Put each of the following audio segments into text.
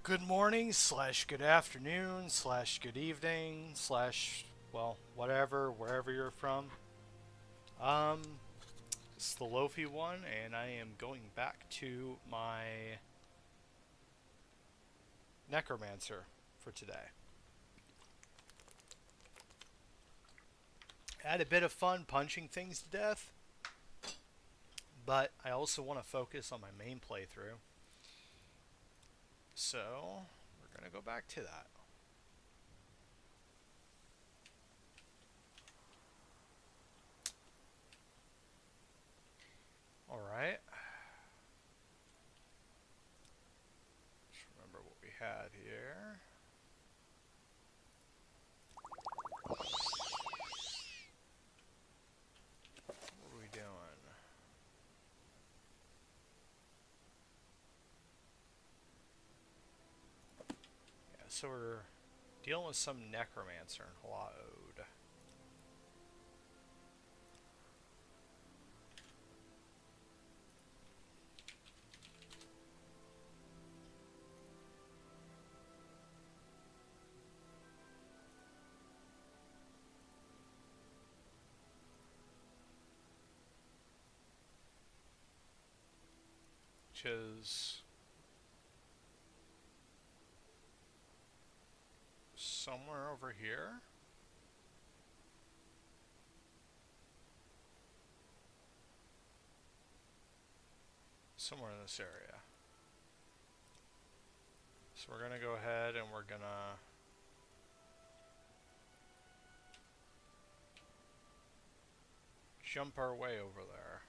Good morning, slash good afternoon, slash good evening, slash, well, whatever, wherever you're from. Um, it's the Loafy one, and I am going back to my Necromancer for today. I had a bit of fun punching things to death, but I also want to focus on my main playthrough. So, we're going to go back to that. Alright. Just remember what we had here. What are we doing? Yeah, so we're dealing with some Necromancer in Loafy. Which is somewhere over here. Somewhere in this area. So we're going to go ahead and we're going to jump our way over there.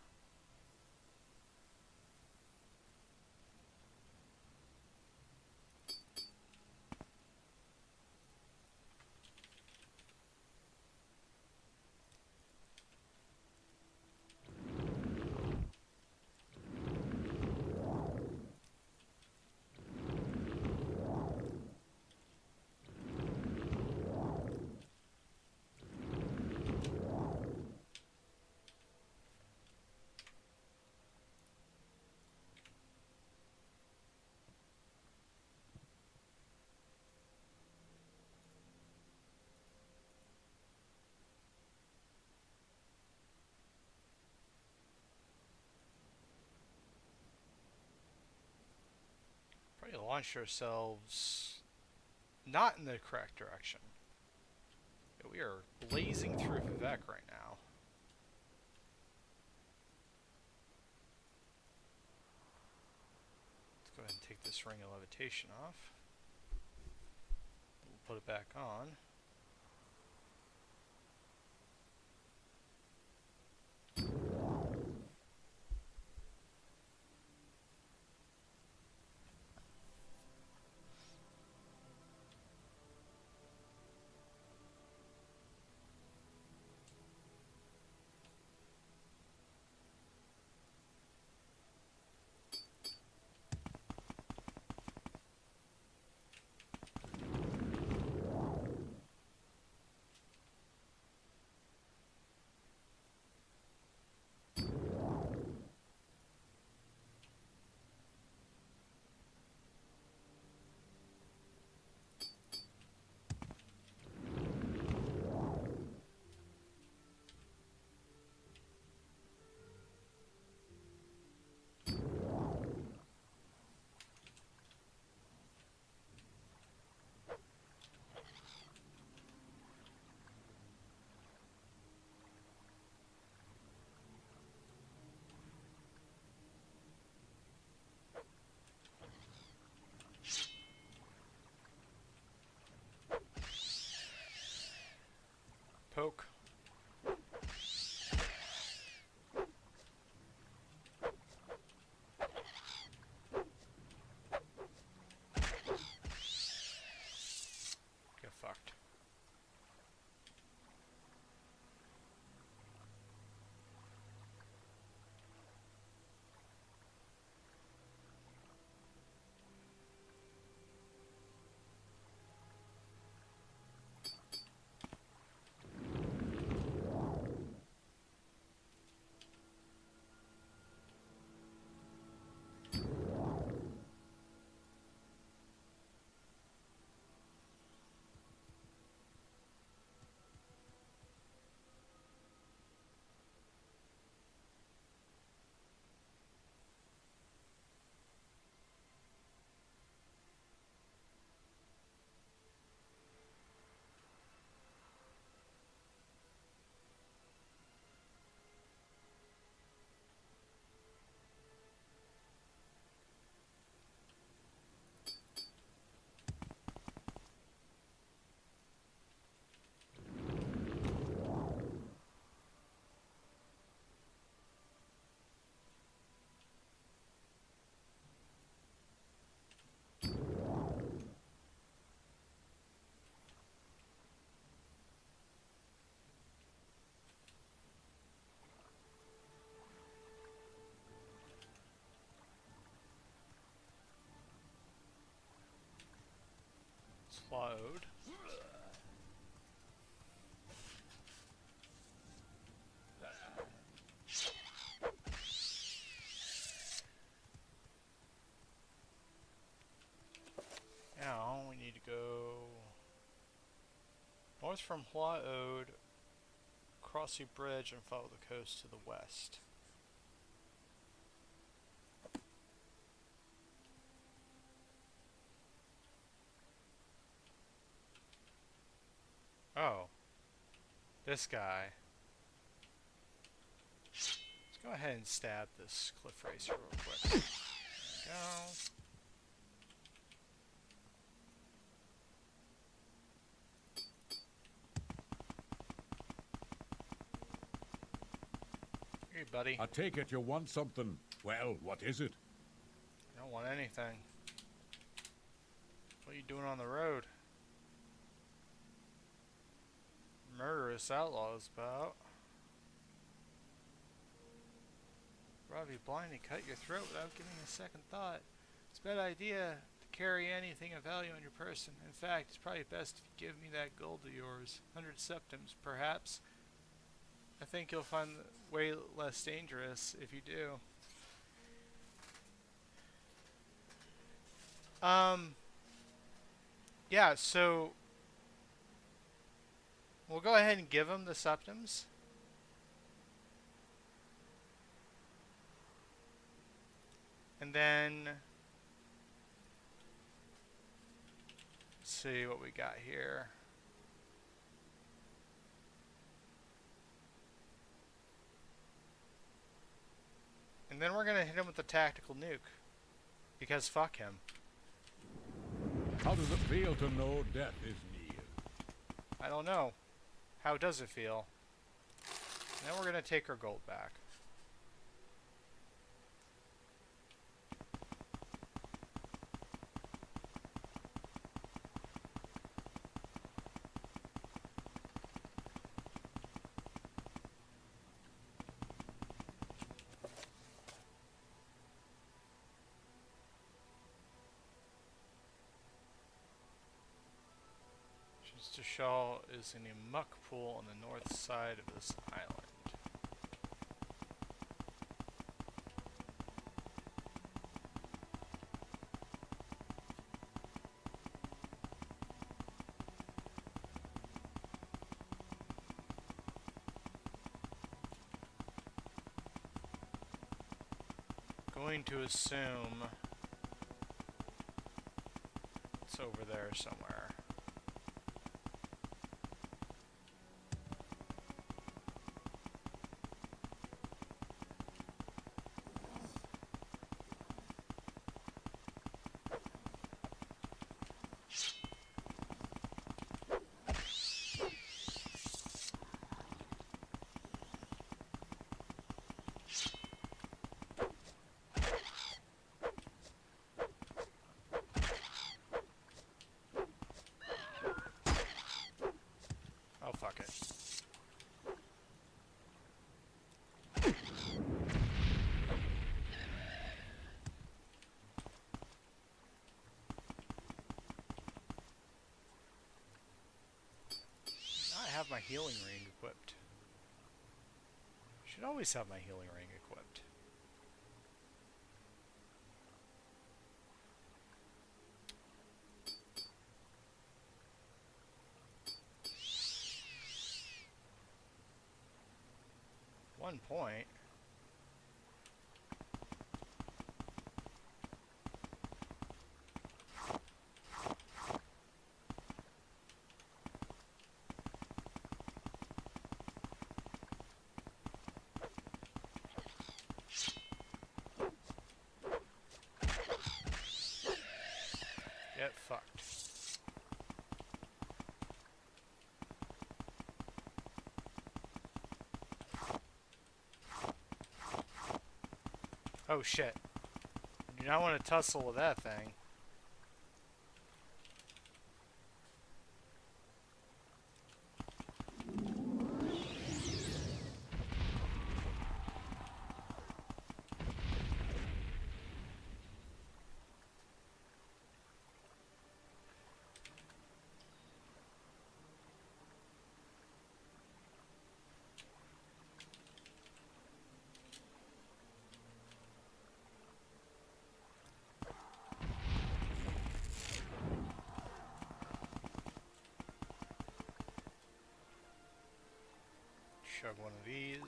Probably launch ourselves not in the correct direction. Yeah, we are blazing through Vivek right now. Let's go ahead and take this ring of levitation off. We'll put it back on. Poke. Get fucked. Load. Now we need to go north from Loafy, cross the bridge, and follow the coast to the west. Oh, this guy. Let's go ahead and stab this cliff racer real quick. There we go. Hey, buddy. I take it you want something. Well, what is it? I don't want anything. What are you doing on the road? Murderous outlaws about. Rob you blind and cut your throat without giving a second thought. It's a bad idea to carry anything of value on your person. In fact, it's probably best if you give me that gold of yours. 100 septims, perhaps. I think you'll find it way less dangerous if you do. Yeah, so we'll go ahead and give him the septims. And then let's see what we got here. And then we're going to hit him with the tactical nuke. Because fuck him. How does it feel to know death is near? I don't know. How does it feel? Now we're going to take our gold back. Shaw is in a muck pool on the north side of this island. Going to assume it's over there somewhere. My healing ring equipped. Should always have my healing ring equipped. One point. Get fucked. Oh shit. You do not want to tussle with that thing. Chug one of these.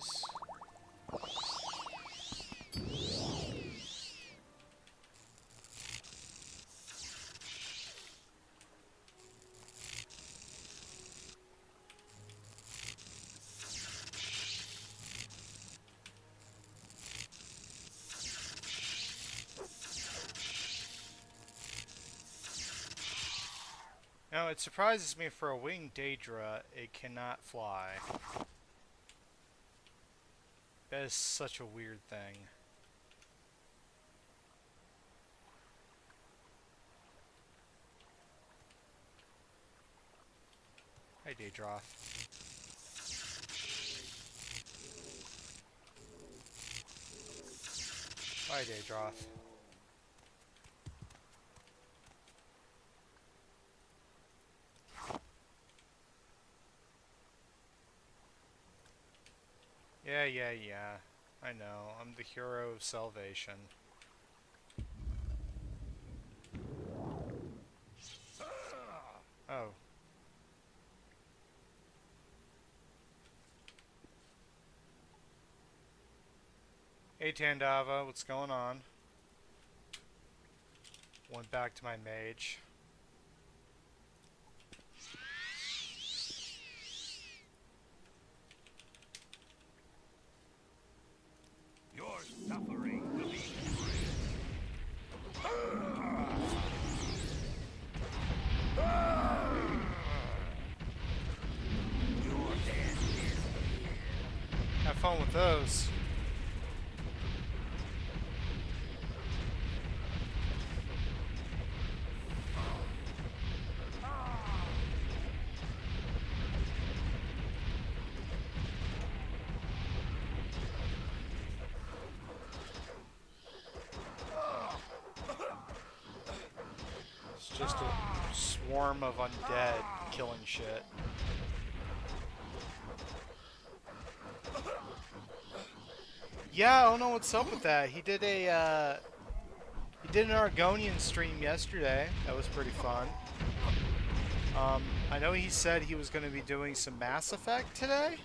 Now, it surprises me for a winged Daedra, it cannot fly. That is such a weird thing. Hi, Daedra. Hi, Daedra. Yeah. I know. I'm the hero of salvation. Oh. Hey, Tandava, what's going on? Went back to my mage. Your suffering will be your death is Have fun with those. It's just a swarm of undead killing shit. Yeah, I don't know what's up with that. He did an Argonian stream yesterday. That was pretty fun. I know he said he was going to be doing some Mass Effect today.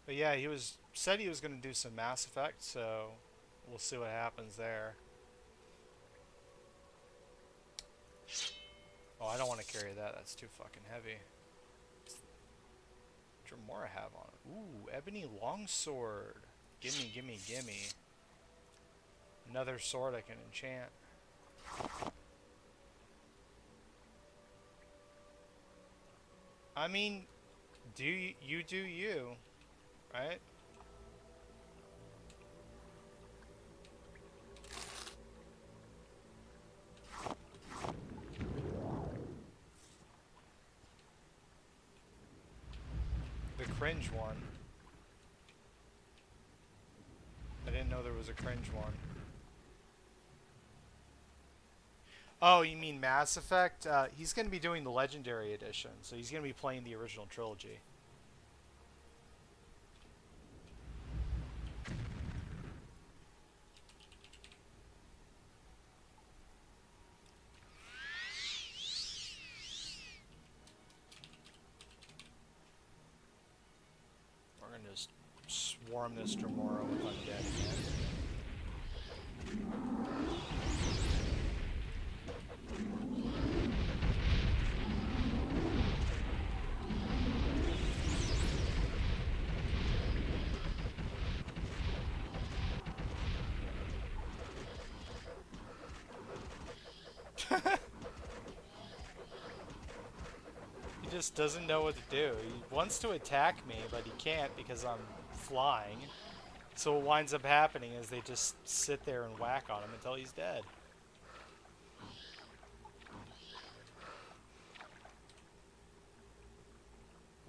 But yeah, said he was going to do some Mass Effect, so we'll see what happens there. Oh, I don't want to carry that. That's too fucking heavy. What more I have on it? Ooh, Ebony Longsword. Gimme. Another sword I can enchant. I mean, do you, right? The cringe one. I didn't know there was a cringe one. Oh, you mean Mass Effect? He's going to be doing the Legendary Edition, so he's going to be playing the original trilogy. We're going to just swarm this Dremora with undead again. He just doesn't know what to do. He wants to attack me, but he can't because I'm flying. So what winds up happening is they just sit there and whack on him until he's dead.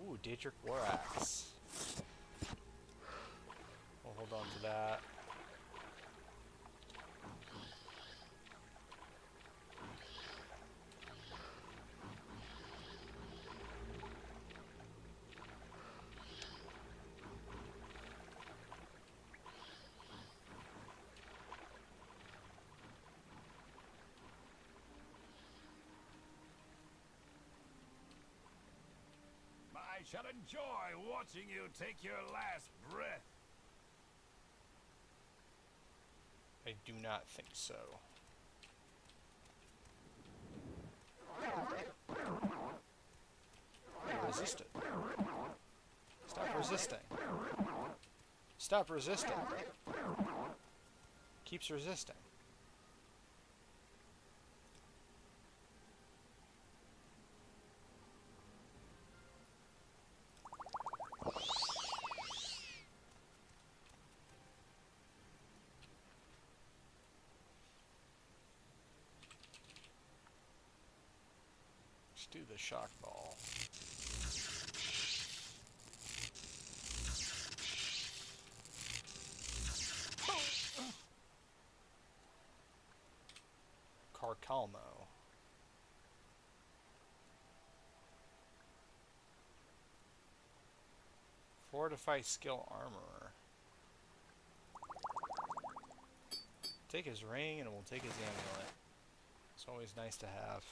Ooh, Daedric War Axe. We'll hold on to that. I shall enjoy watching you take your last breath. I do not think so. You resisted. Stop resisting. Stop resisting. Keeps resisting. Let's do the shock ball. Carcalmo. Fortify skill armorer. Take his ring and we'll take his amulet. It's always nice to have.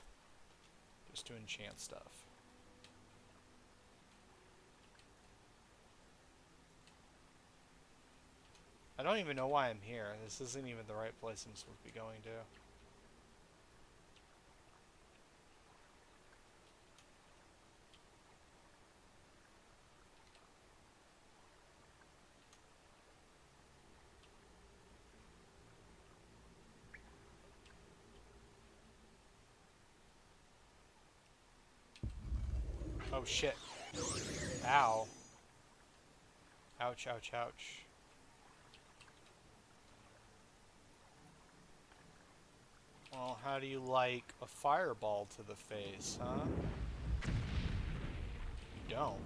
Just to enchant stuff. I don't even know why I'm here. This isn't even the right place I'm supposed to be going to. Oh shit. Ow. Ouch, ouch, ouch. Well, how do you like a fireball to the face, huh? You don't.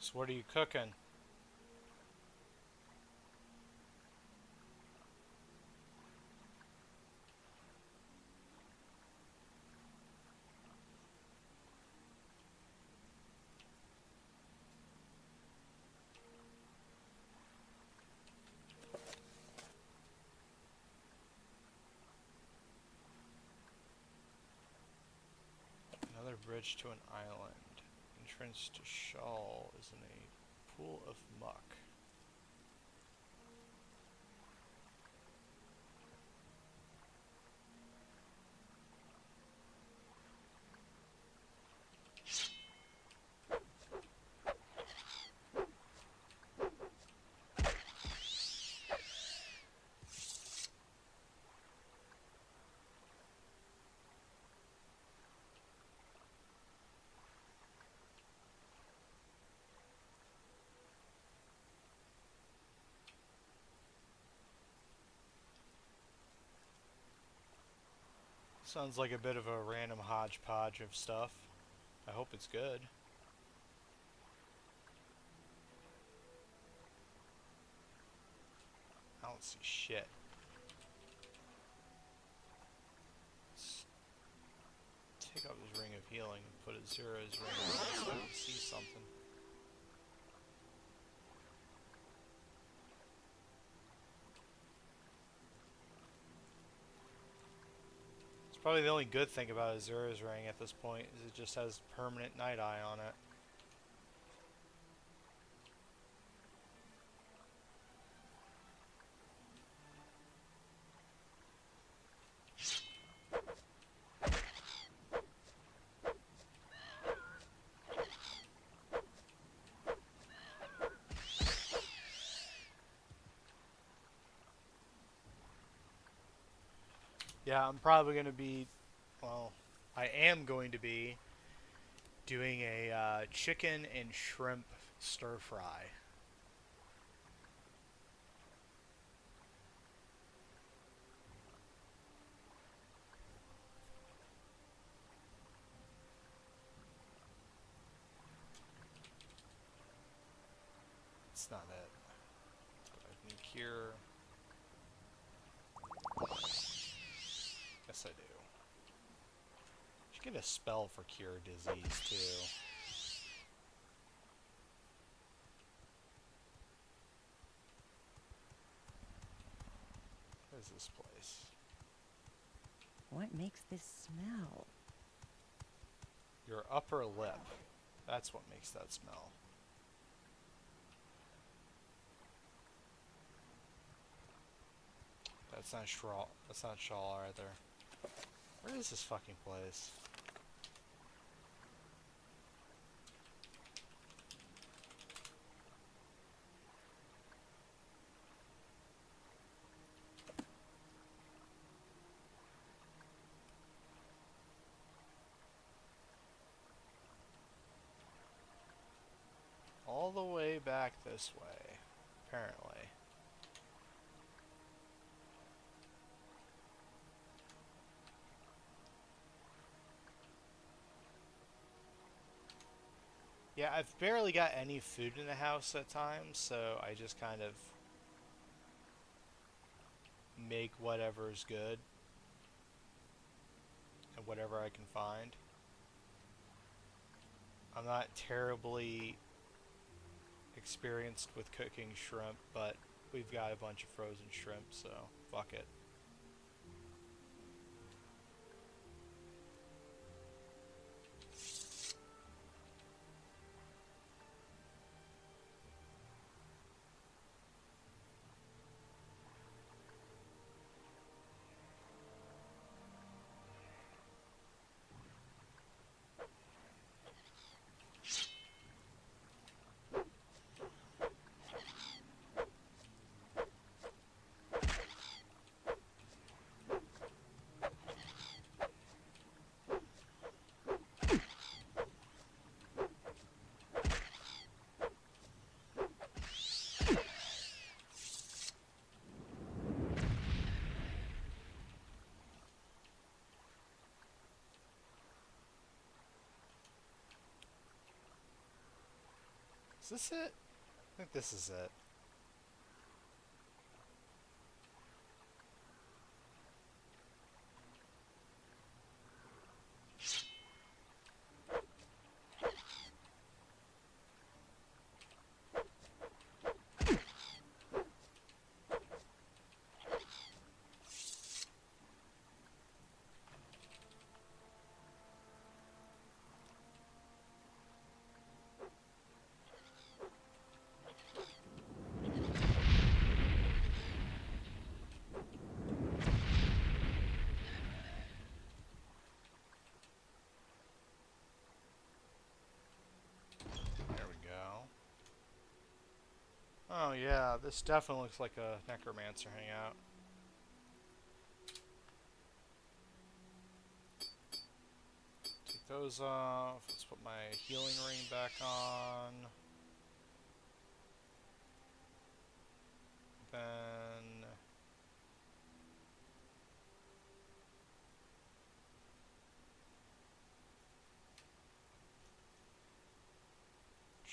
So what are you cooking? Another bridge to an island. Entrance to Shawl is in a pool of muck. Sounds like a bit of a random hodgepodge of stuff. I hope it's good. I don't see shit. Let's take out his ring of healing and put a Zera's ring on so I can see something. Probably the only good thing about Azura's ring at this point is it just has permanent night eye on it. Yeah, I'm probably going to be, well, I am going to be doing a chicken and shrimp stir fry. It's not it. Do I need cure? Yes, I do. Should get a spell for cure disease too. What is this place? What makes this smell? Your upper lip. That's what makes that smell. That's not straw. That's not shawl either. Where is this fucking place? All the way back this way, apparently. Yeah, I've barely got any food in the house at times, so I just kind of make whatever's good and whatever I can find. I'm not terribly experienced with cooking shrimp, but we've got a bunch of frozen shrimp, so fuck it. Is this it? I think this is it. There we go. Oh yeah, this definitely looks like a Necromancer hangout. Take those off. Let's put my healing ring back on. Then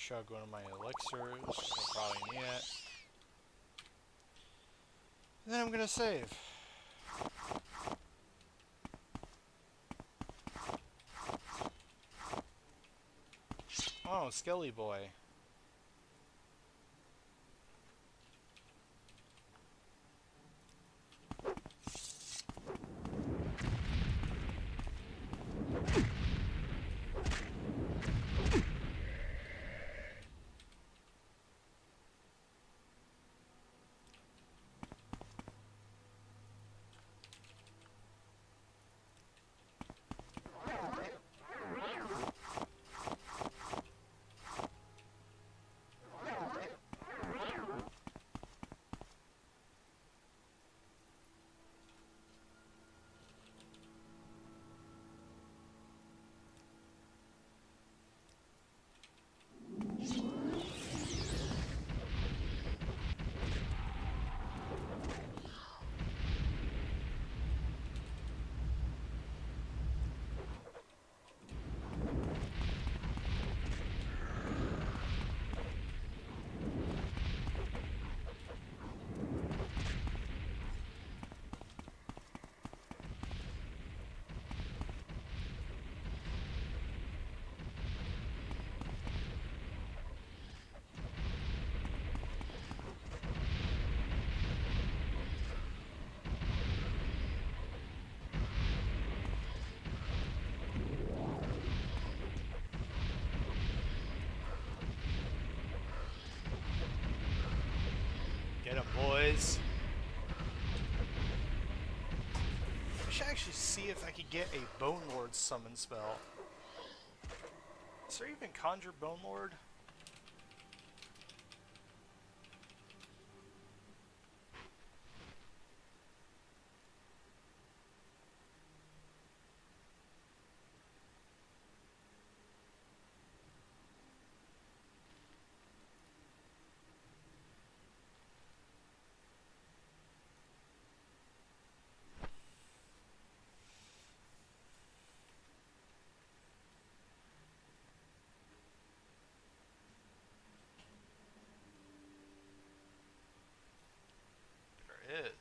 chug one of my elixirs. I'll probably need it. And then I'm gonna save. Oh, Skelly Boy. boys. I should actually see if I could get a Bone Lord summon spell. Is there even Conjure Bone Lord?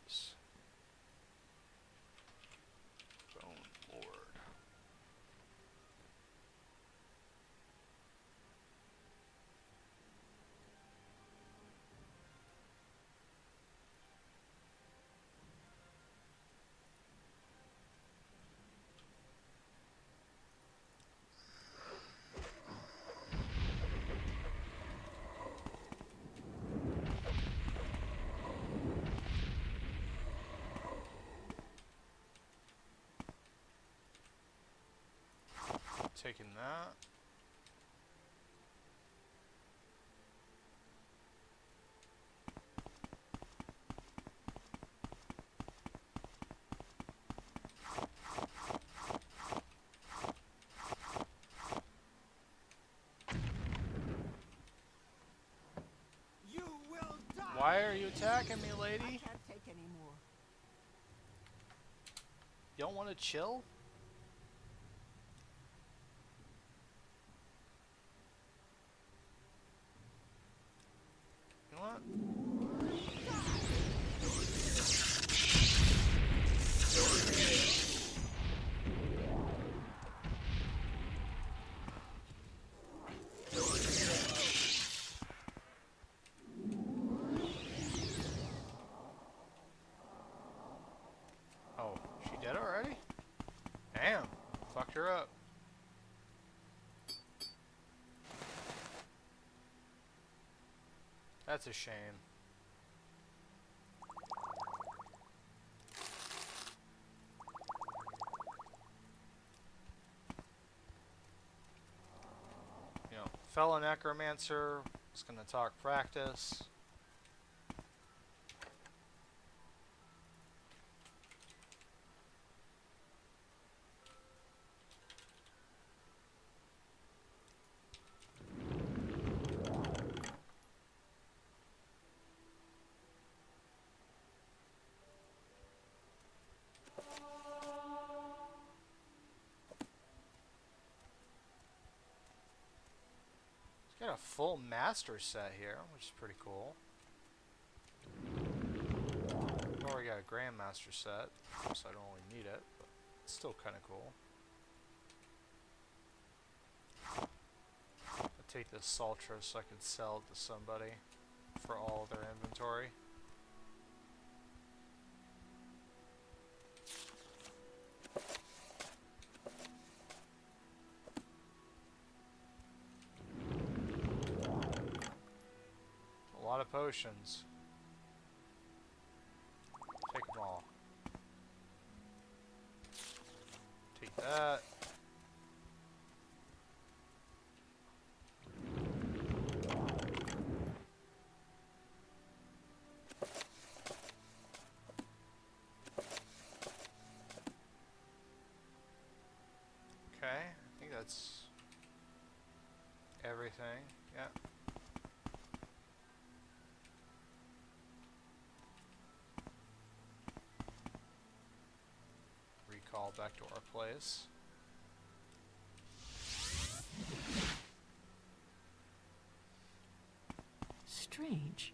Is Bone Lord. Taking that. You will die. Why are you attacking me, lady? I can't take any more. You don't want to chill? You know what? Oh, she dead already? Damn, fucked her up. That's a shame. You know, fellow Necromancer is gonna talk practice. Got a full master set here, which is pretty cool. Or we got a grandmaster set, so I don't really need it, but it's still kind of cool. I'll take this Saltra so I can sell it to somebody for all of their inventory. A lot of potions. Take them all. Take that. Okay, I think that's everything. Yeah. Recall back to our place. Strange.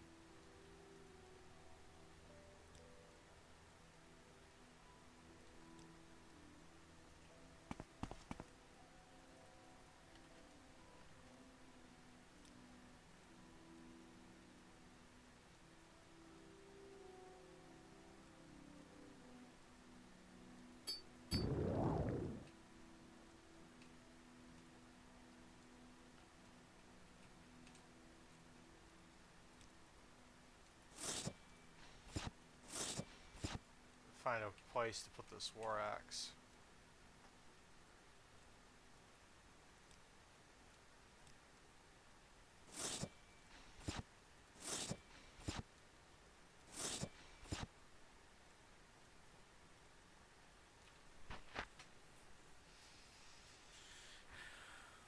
find a place to put this war axe.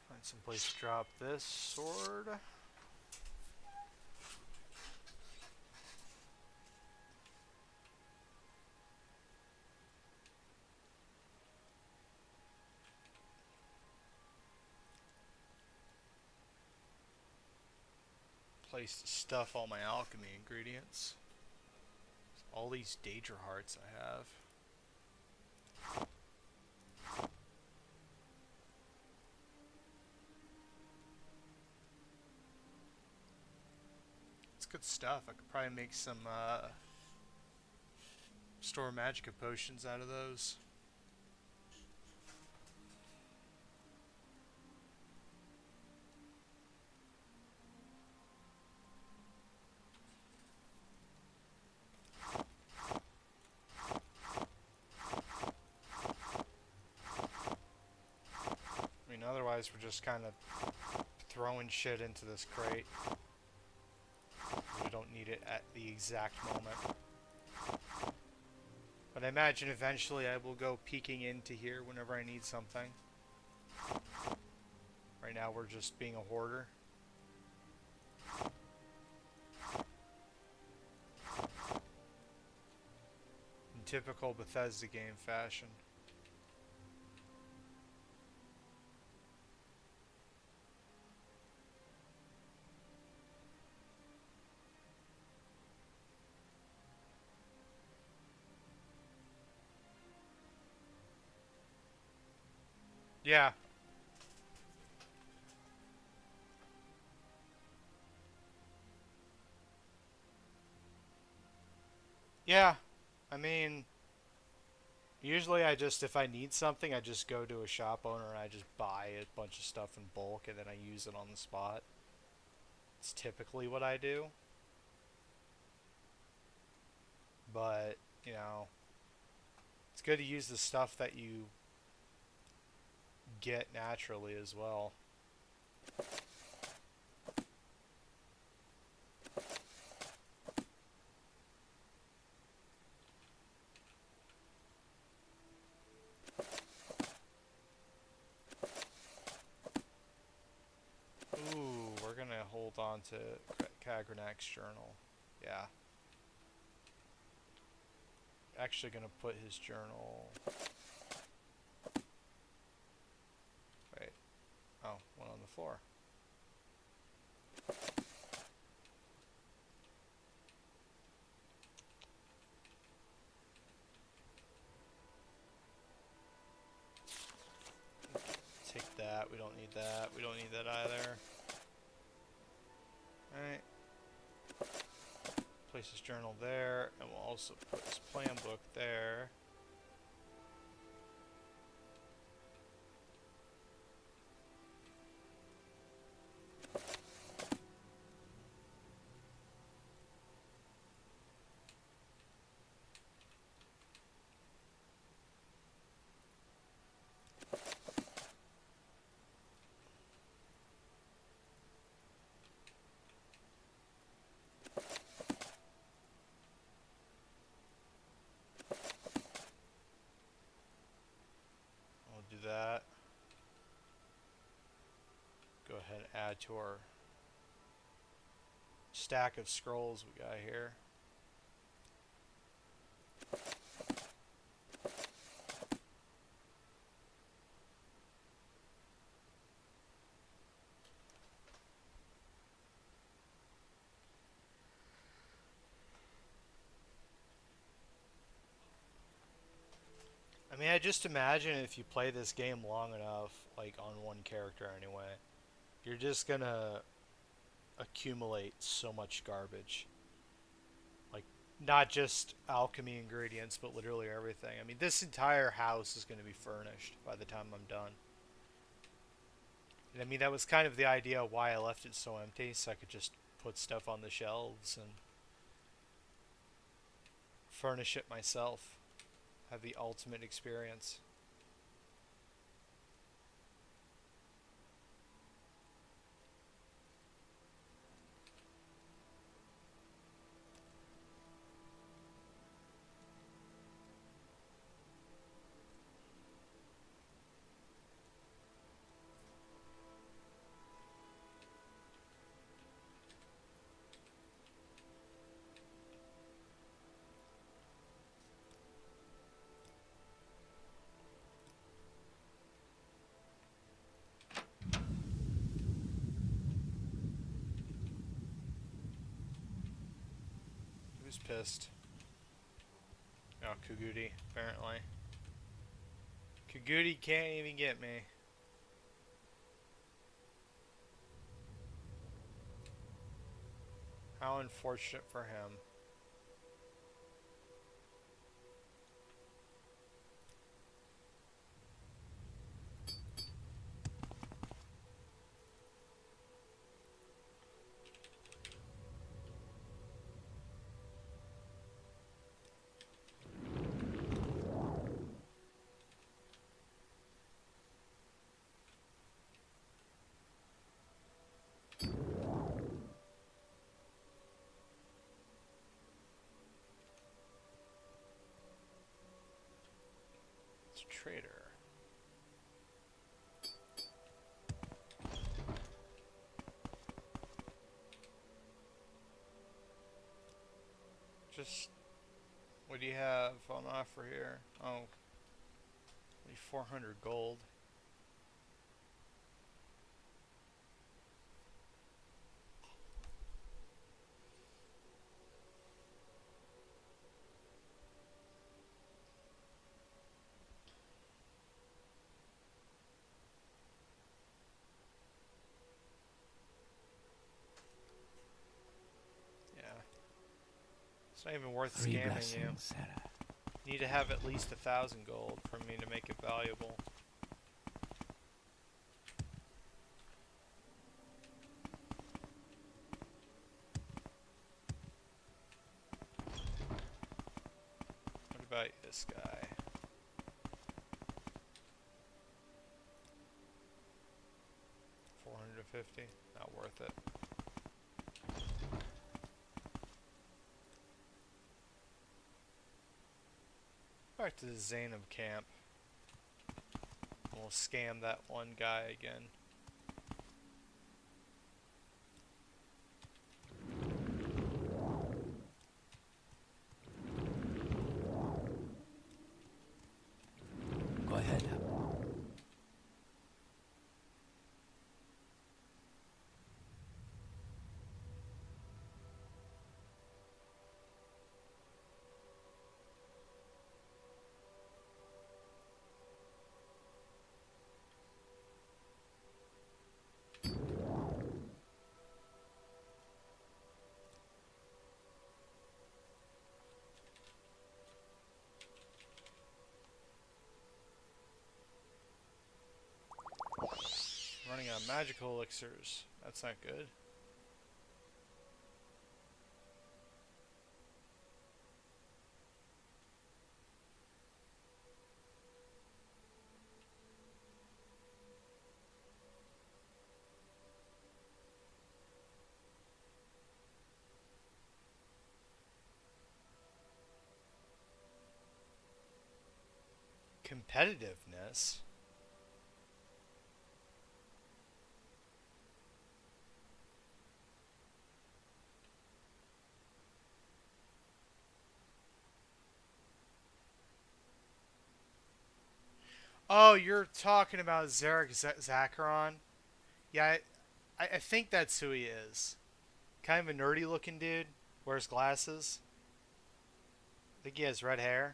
Find some place to drop this sword. Place to stuff all my alchemy ingredients. All these Daedra hearts I have. It's good stuff. I could probably make some store magica potions out of those. Otherwise, we're just kind of throwing shit into this crate. We don't need it at the exact moment. But I imagine eventually I will go peeking into here whenever I need something. Right now we're just being a hoarder. In typical Bethesda game fashion. Yeah. Yeah. I mean, usually if I need something, I just go to a shop owner and I just buy a bunch of stuff in bulk and then I use it on the spot. It's typically what I do. But, you know, it's good to use the stuff that you get naturally as well. Ooh, we're gonna hold on to Kagranak's journal. Yeah. Actually gonna put his journal... Wait. Oh, one on the floor. Take that. We don't need that. We don't need that either. Alright. Place his journal there, and we'll also put his plan book there. That. Go ahead and add to our stack of scrolls we got here. I mean, I just imagine if you play this game long enough, like on one character anyway, you're just gonna accumulate so much garbage. Like, not just alchemy ingredients, but literally everything. I mean, this entire house is gonna be furnished by the time I'm done. And I mean, that was kind of the idea why I left it so empty, so I could just put stuff on the shelves and furnish it myself. have the ultimate experience. Who's pissed? Oh, Kagudi, apparently. Kagudi can't even get me. How unfortunate for him. It's a traitor. Just, what do you have on offer here? Oh, 400 gold. Yeah. It's not even worth Three scamming you. blessings, Sarah. You need to have at least 1,000 gold for me to make it valuable. What about this guy? $450? Not worth it. Back to the Zainab camp. We'll scam that one guy again. Go ahead. Running out of magical elixirs. That's not good. Competitiveness? Oh, you're talking about Zarek Zacharon? Yeah, I think that's who he is. Kind of a nerdy looking dude. Wears glasses. I think he has red hair.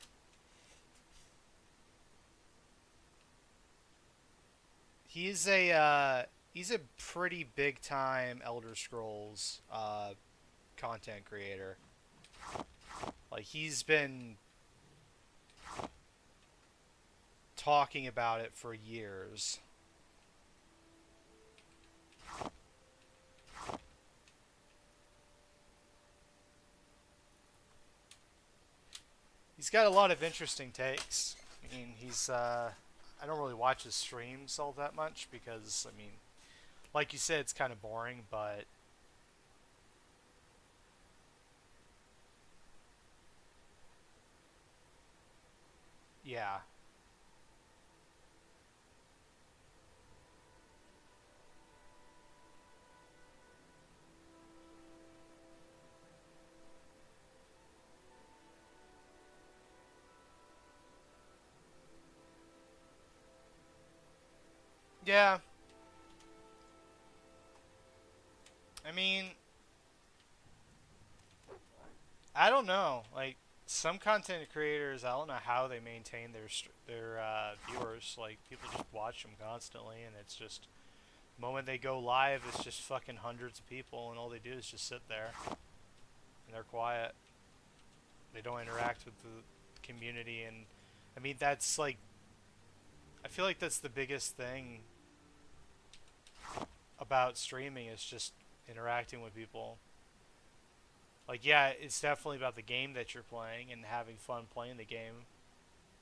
He's a pretty big time Elder Scrolls content creator. Like, he's been talking about it for years. He's got a lot of interesting takes. I mean, I don't really watch his streams all that much because, I mean, like you said, it's kind of boring, but yeah. Yeah. I mean, I don't know. Like some content creators, I don't know how they maintain their viewers. Like people just watch them constantly, and it's just the moment they go live, it's just fucking hundreds of people, and all they do is just sit there and they're quiet. They don't interact with the community, and I mean that's like I feel like that's the biggest thing about streaming is just interacting with people. Like, yeah, it's definitely about the game that you're playing and having fun playing the game,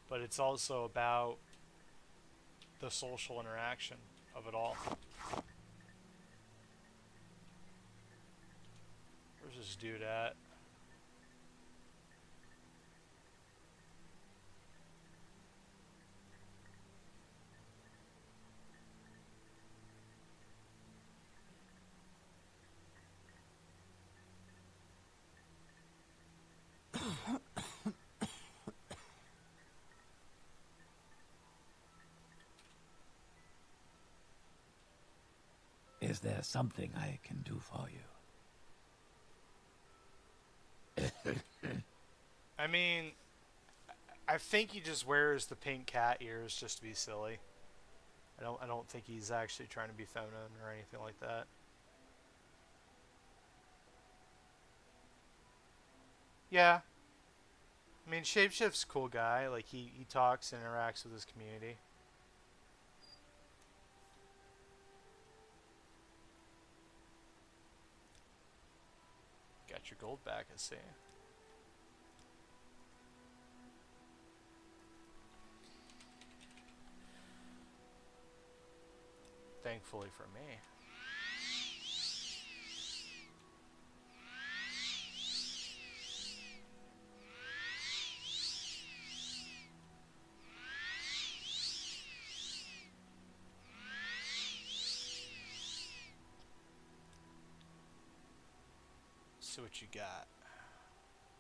but it's also about the social interaction of it all. Where's this dude at? Is there something I can do for you? I mean, I think he just wears the pink cat ears just to be silly. I don't think he's actually trying to be feminine or anything like that. Yeah. I mean, Shapeshift's a cool guy. Like, he talks and interacts with his community. Got your gold back, I see. Thankfully for me. See what you got.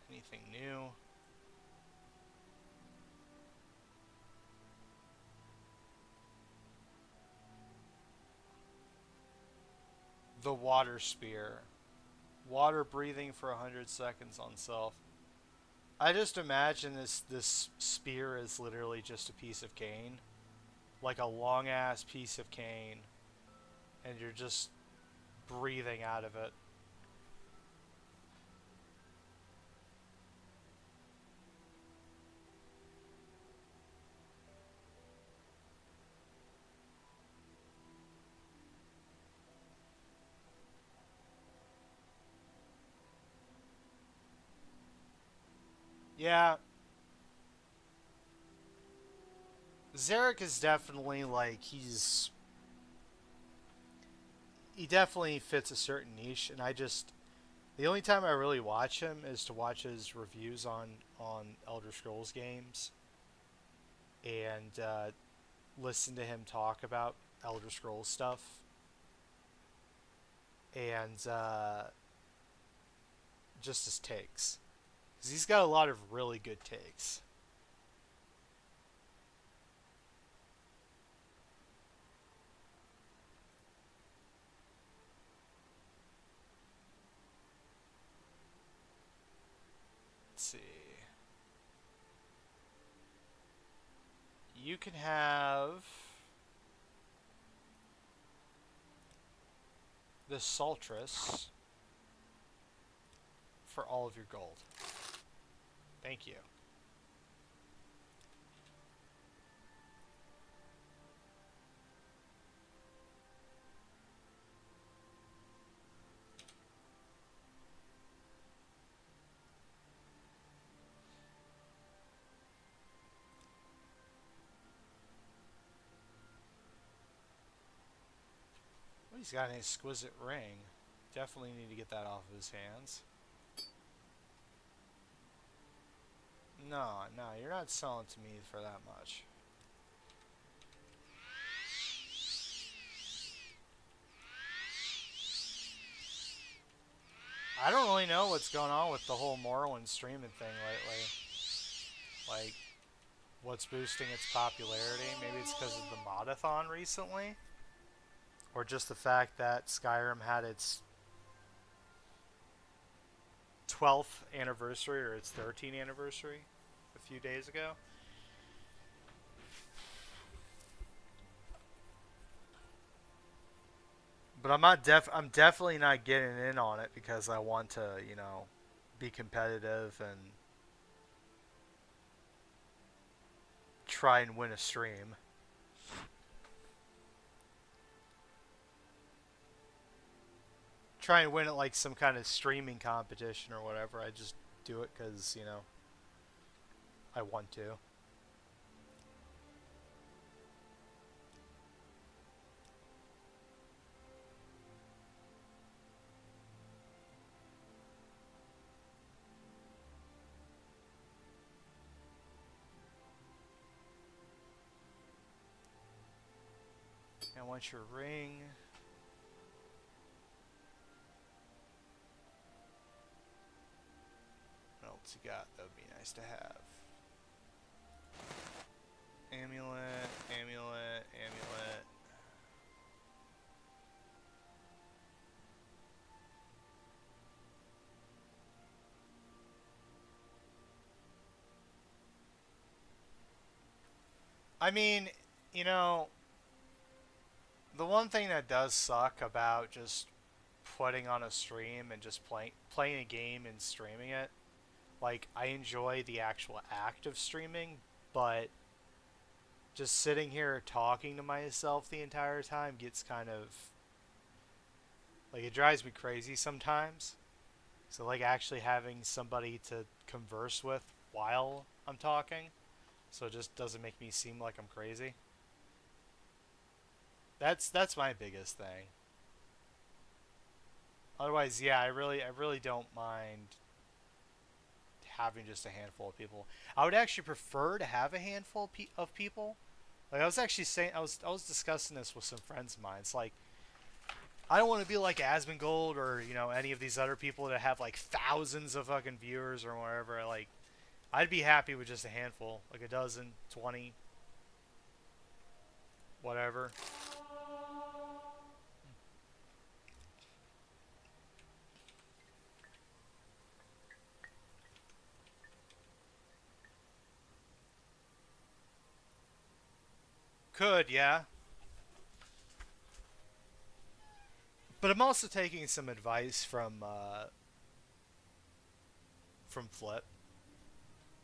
Anything new? The water spear. Water breathing for 100 seconds on self. I just imagine this spear is literally just a piece of cane. Like a long ass piece of cane. And you're just breathing out of it. Yeah. Zarek is definitely like he definitely fits a certain niche, and the only time I really watch him is to watch his reviews on Elder Scrolls games and listen to him talk about Elder Scrolls stuff and just his takes, because he's got a lot of really good takes. Let's see. You can have the Saltress for all of your gold. Thank you. He's got an exquisite ring. Definitely need to get that off of his hands. No, you're not selling to me for that much. I don't really know what's going on with the whole Morrowind streaming thing lately. Like, what's boosting its popularity? Maybe it's because of the modathon recently? Or just the fact that Skyrim had its 12th anniversary or its 13th anniversary a few days ago. But I'm definitely not getting in on it because I want to, you know, be competitive and try and win a stream. Try and win it like some kind of streaming competition or whatever. I just do it because, you know, I want to. I want your ring. What else you got? That would be nice to have. Amulet, amulet, amulet. I mean, you know, the one thing that does suck about just putting on a stream and just playing a game and streaming it, like, I enjoy the actual act of streaming, but just sitting here talking to myself the entire time gets kind of, like, it drives me crazy sometimes. So, like, actually having somebody to converse with while I'm talking, so it just doesn't make me seem like I'm crazy. That's my biggest thing. Otherwise, yeah, I really don't mind having just a handful of people. I would actually prefer to have a handful of people. Like, I was actually saying, I was discussing this with some friends of mine. It's like, I don't want to be like Asmongold or, you know, any of these other people that have like thousands of fucking viewers or whatever. Like, I'd be happy with just a handful, like a dozen, 20, whatever. Could, yeah. But I'm also taking some advice from Flip.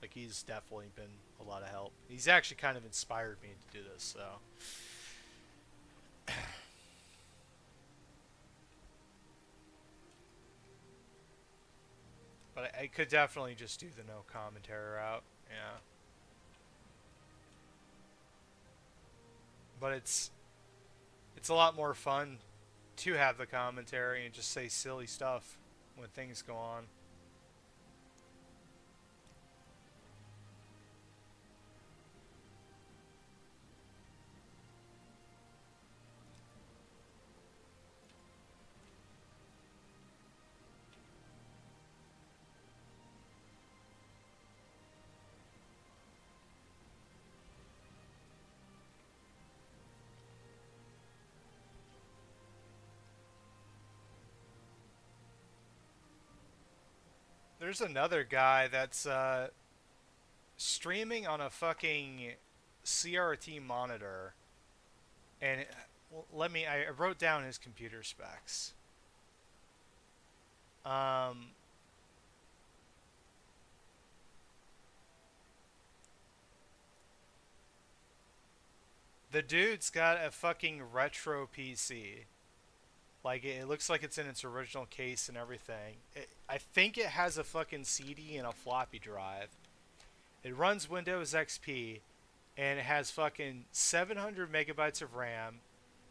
Like, he's definitely been a lot of help. He's actually kind of inspired me to do this, so. But I could definitely just do the no commentary route, yeah. But it's a lot more fun to have the commentary and just say silly stuff when things go on. There's another guy that's streaming on a fucking CRT monitor, and I wrote down his computer specs. Um, the dude's got a fucking retro PC. Like, it looks like it's in its original case and everything. I think it has a fucking CD and a floppy drive. It runs Windows XP, and it has fucking 700 megabytes of RAM,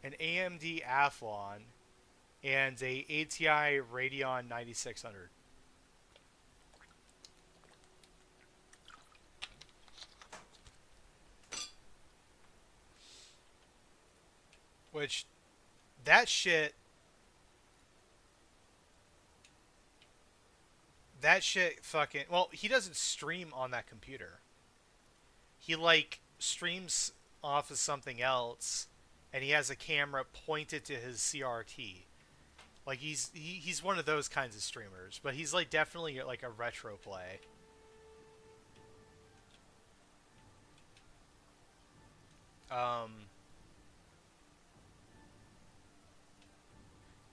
an AMD Athlon, and a ATI Radeon 9600. Which, that shit, fucking, well, he doesn't stream on that computer. He, like, streams off of something else, and he has a camera pointed to his CRT. Like, he's one of those kinds of streamers, but he's, like, definitely, like, a retro play.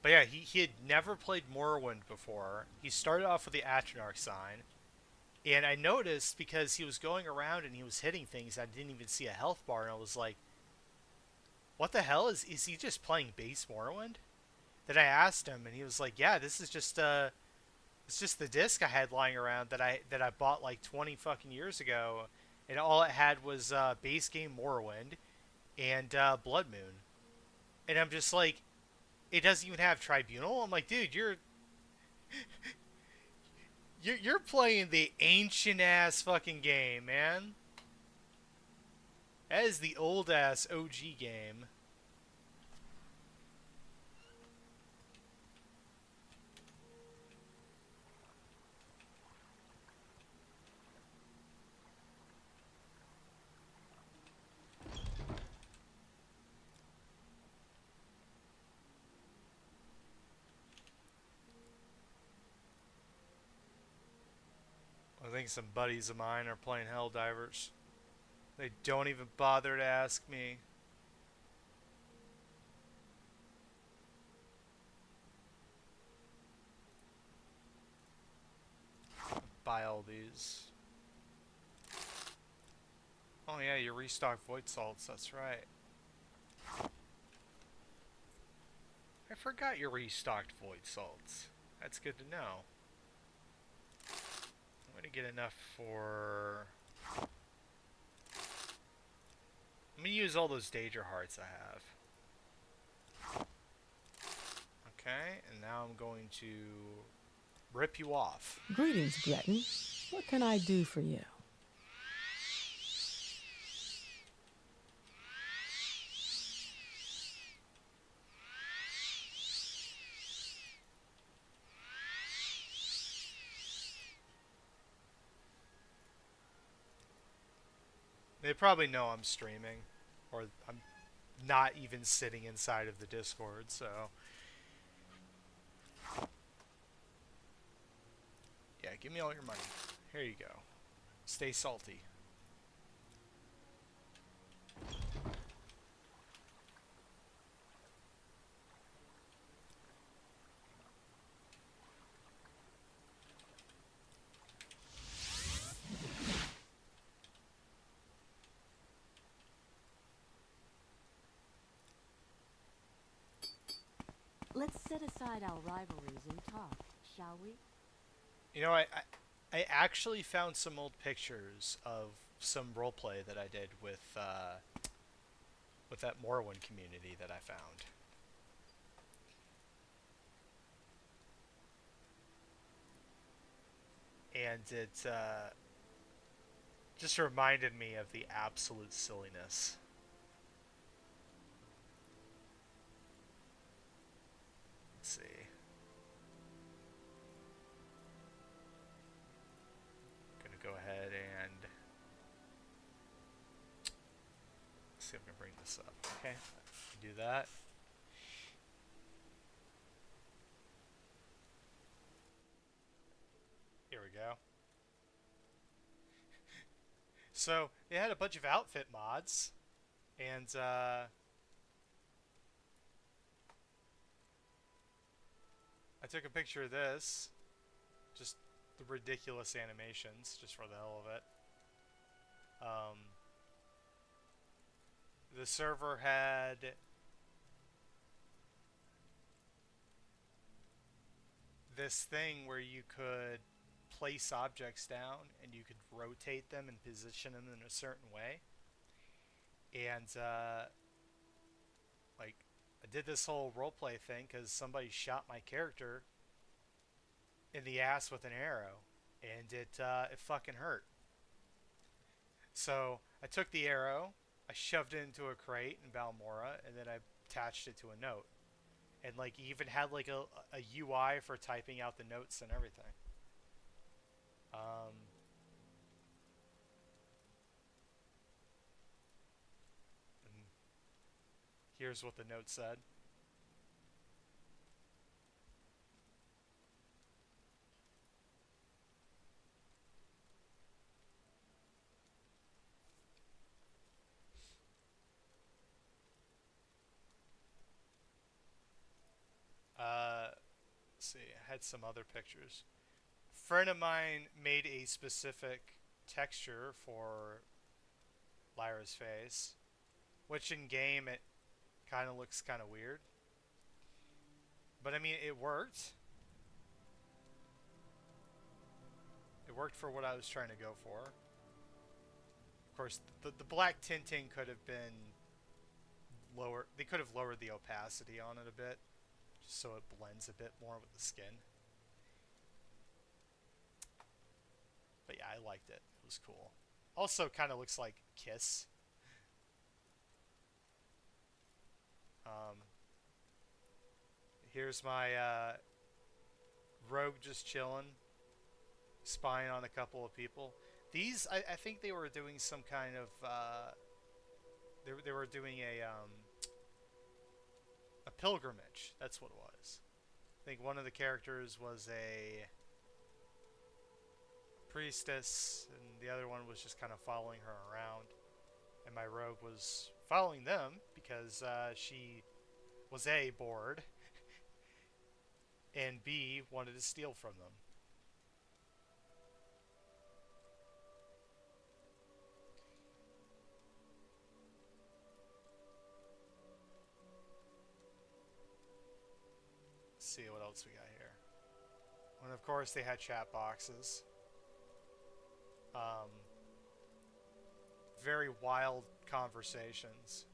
But yeah, he had never played Morrowind before. He started off with the Atronach sign, and I noticed because he was going around and he was hitting things, I didn't even see a health bar, and I was like, what the hell? Is he just playing base Morrowind? Then I asked him, and he was like, yeah, this is just it's just the disc I had lying around that I bought like 20 fucking years ago, and all it had was base game Morrowind and Blood Moon. And I'm just like, it doesn't even have Tribunal? I'm like, dude, you're playing the ancient ass fucking game, man. That is the old ass OG game. I think some buddies of mine are playing Helldivers. They don't even bother to ask me. Buy all these. Oh yeah, you restock Void Salts, that's right. I forgot you restocked Void Salts. That's good to know. I'm gonna get enough for... I'm gonna use all those Daedra Hearts I have. Okay, and now I'm going to rip you off. Greetings, Breton. What can I do for you? They probably know I'm streaming, or I'm not even sitting inside of the Discord, so... Yeah, give me all your money. Here you go. Stay salty. Let's set aside our rivalries and talk, shall we? You know, I actually found some old pictures of some roleplay that I did with that Morrowind community that I found. And it just reminded me of the absolute silliness. Let's see. Go ahead and see if I can bring this up. Okay, do that. Here we go. So they had a bunch of outfit mods, and I took a picture of this. Just the ridiculous animations, just for the hell of it. The server had this thing where you could place objects down and you could rotate them and position them in a certain way. And like I did this whole roleplay thing because somebody shot my character in the ass with an arrow, and it fucking hurt. So I took the arrow, I shoved it into a crate in Balmora, and then I attached it to a note. And like even had like a UI for typing out the notes and everything. And here's what the note said. Let's see, I had some other pictures. A friend of mine made a specific texture for Lyra's face, which in game it kind of looks kind of weird. But I mean, it worked. It worked for what I was trying to go for. Of course, the black tinting could have been lower. They could have lowered the opacity on it a bit, just so it blends a bit more with the skin. But yeah, I liked it. It was cool. Also, kind of looks like Kiss. Here's my rogue just chilling, spying on a couple of people. These, I think they were doing some kind of, they were doing a pilgrimage. That's what it was. I think one of the characters was a priestess, and the other one was just kind of following her around. And my rogue was following them because she was A, bored, and B, wanted to steal from them. Let's see what else we got here. And of course they had chat boxes. Very wild conversations.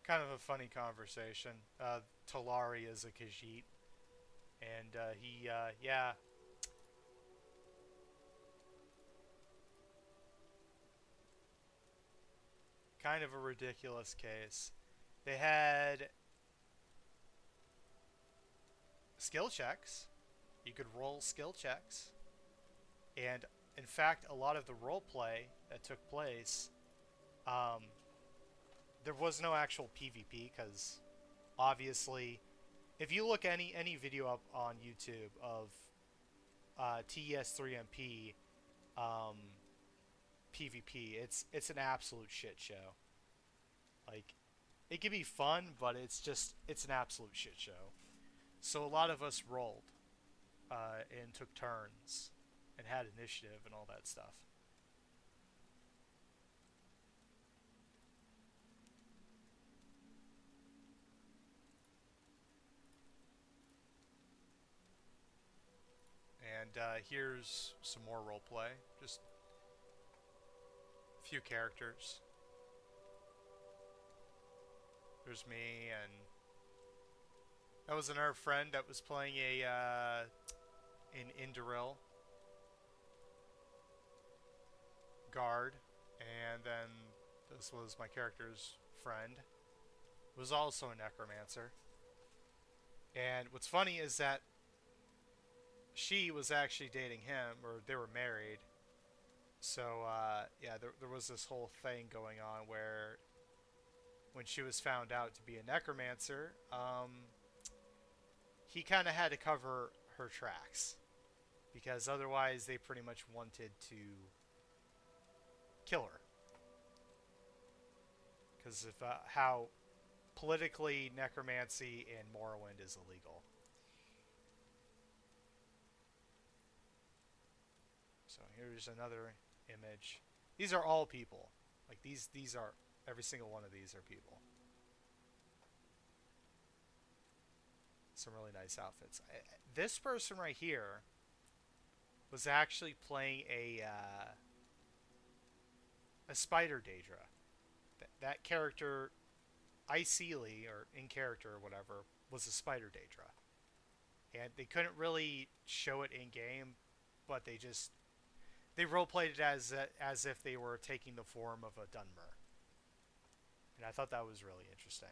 Kind of a funny conversation. Talari is a Khajiit, and yeah. Kind of a ridiculous case. They had skill checks. You could roll skill checks. And in fact, a lot of the role play that took place, there was no actual PvP because obviously, if you look any video up on YouTube of TES3MP PvP, it's an absolute shit show. Like, it can be fun, but it's an absolute shit show. So a lot of us rolled and took turns and had initiative and all that stuff. And here's some more roleplay. Just a few characters. There's me, and that was another friend that was playing in Indoril guard, and then this was my character's friend. It was also a necromancer. And what's funny is that she was actually dating him, or they were married. So yeah, there was this whole thing going on where when she was found out to be a necromancer, he kind of had to cover her tracks because otherwise they pretty much wanted to kill her because of how politically necromancy in Morrowind is illegal. So here's another image. These are all people. Like these are Every single one of these are people. Some really nice outfits. This person right here was actually playing a spider Daedra. That character, Icely, or in character or whatever, was a spider Daedra. And they couldn't really show it in game, but they roleplayed it as if they were taking the form of a Dunmer. And I thought that was really interesting.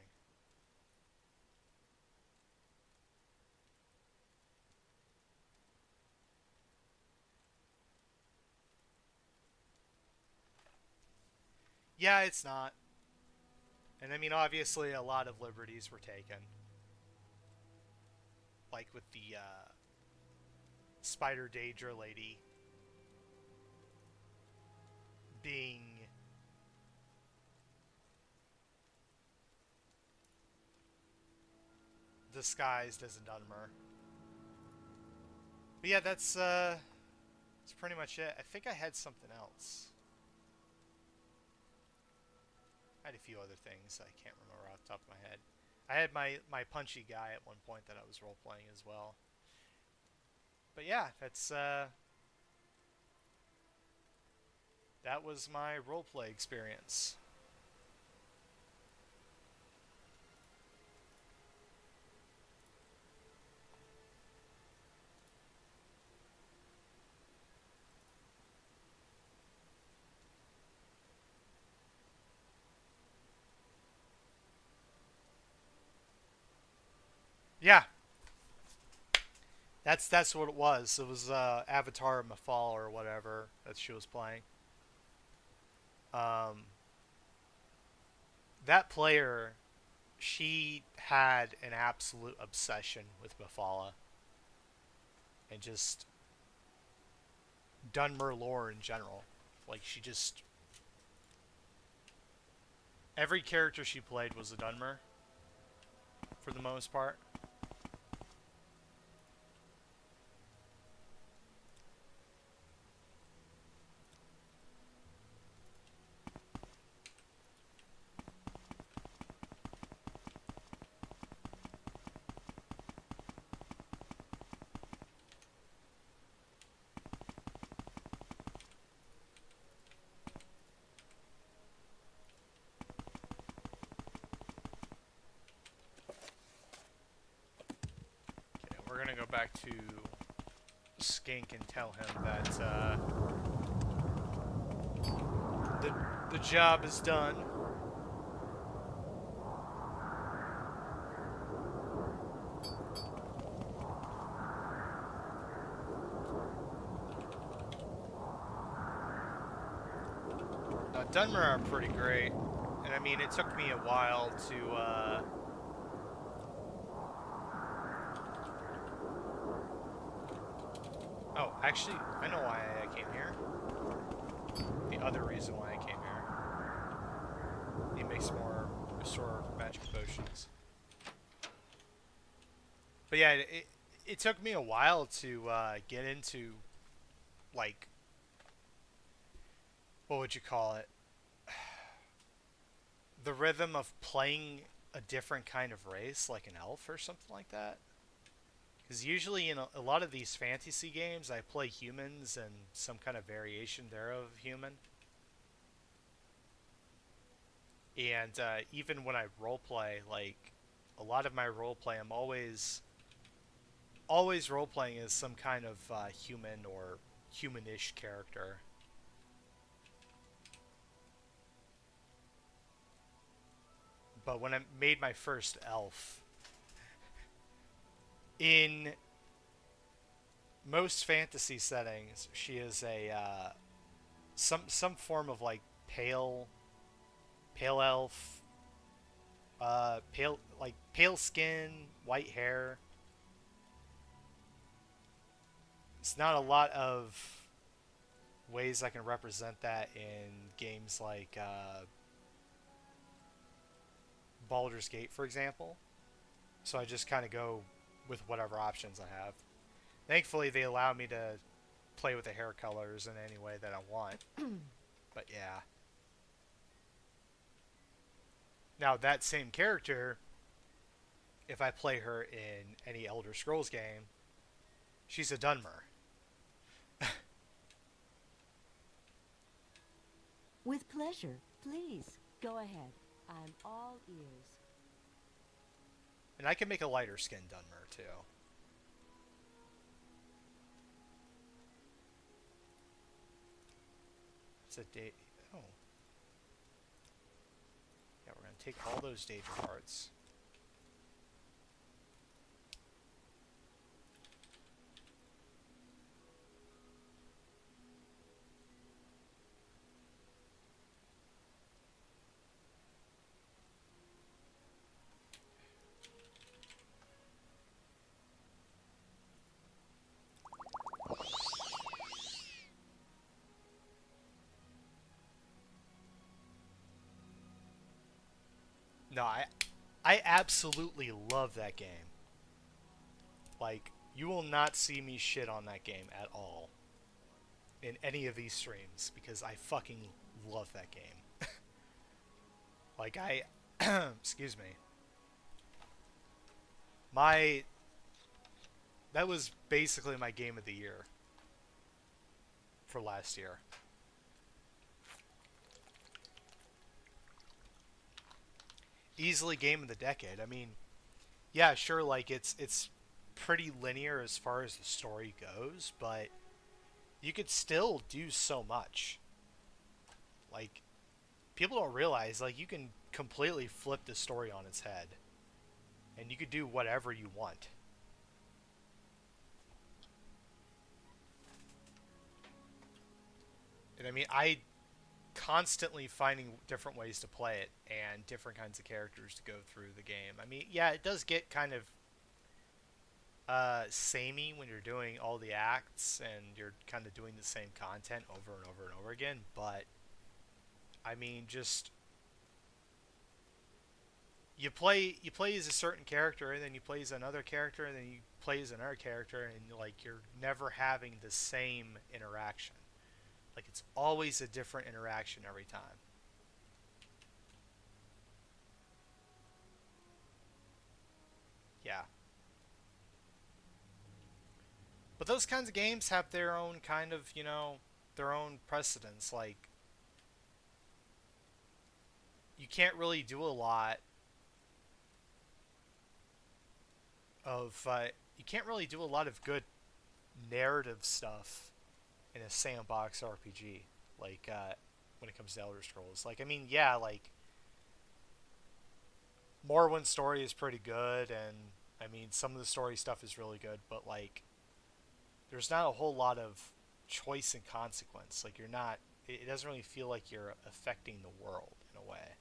Yeah, it's not. And I mean, obviously, a lot of liberties were taken. Like with the Spider Daedra lady being disguised as a Dunmer. But yeah, that's pretty much it. I think I had something else. I had a few other things I can't remember off the top of my head. I had my punchy guy at one point that I was role playing as well. But yeah, that was my roleplay experience. Yeah, that's what it was. It was Avatar Mafal or whatever that she was playing. Um, that player, she had an absolute obsession with Mafala and just Dunmer lore in general. Like she just every character she played was a Dunmer for the most part. Okay, we're gonna go back to Skink and tell him that the job is done. Dunmer are pretty great, and I mean it took me a while to oh, actually, I know why I came here. The other reason why I came here. He makes more restore magic potions. But yeah, it took me a while to get into, like, what would you call it? The rhythm of playing a different kind of race, like an elf or something like that. Because usually in a lot of these fantasy games, I play humans and some kind of variation thereof of human. And even when I roleplay, like, a lot of my roleplay, I'm always roleplaying as some kind of human or humanish character. But when I made my first elf, in most fantasy settings, she is a some form of like pale elf, pale skin, white hair. It's not a lot of ways I can represent that in games like Baldur's Gate, for example. So I just kind of go with whatever options I have. Thankfully, they allow me to play with the hair colors in any way that I want. But yeah. Now, that same character, if I play her in any Elder Scrolls game, she's a Dunmer. With pleasure. Please, go ahead. I'm all ears. And I can make a lighter skinned Dunmer, too. It's a day. Oh. Yeah, we're going to take all those Daedra parts. No, I absolutely love that game. Like, you will not see me shit on that game at all in any of these streams because I fucking love that game. Like, excuse me. That was basically my game of the year for last year. Easily game of the decade. I mean, yeah, sure, like it's pretty linear as far as the story goes, but you could still do so much. Like, people don't realize, like, you can completely flip the story on its head. And you could do whatever you want. And I mean, I constantly finding different ways to play it and different kinds of characters to go through the game. I mean, yeah, it does get kind of samey when you're doing all the acts and you're kind of doing the same content over and over and over again, but I mean, just you play as a certain character and then you play as another character and then you play as another character and like you're never having the same interaction. Like, it's always a different interaction every time. Yeah. But those kinds of games have their own kind of, you know, their own precedence. Like, you can't really do a lot of, good narrative stuff in a sandbox RPG, like, when it comes to Elder Scrolls. Like, I mean, yeah, like, Morrowind's story is pretty good, and, I mean, some of the story stuff is really good, but, like, there's not a whole lot of choice and consequence. Like, you're not, it doesn't really feel like you're affecting the world, in a way.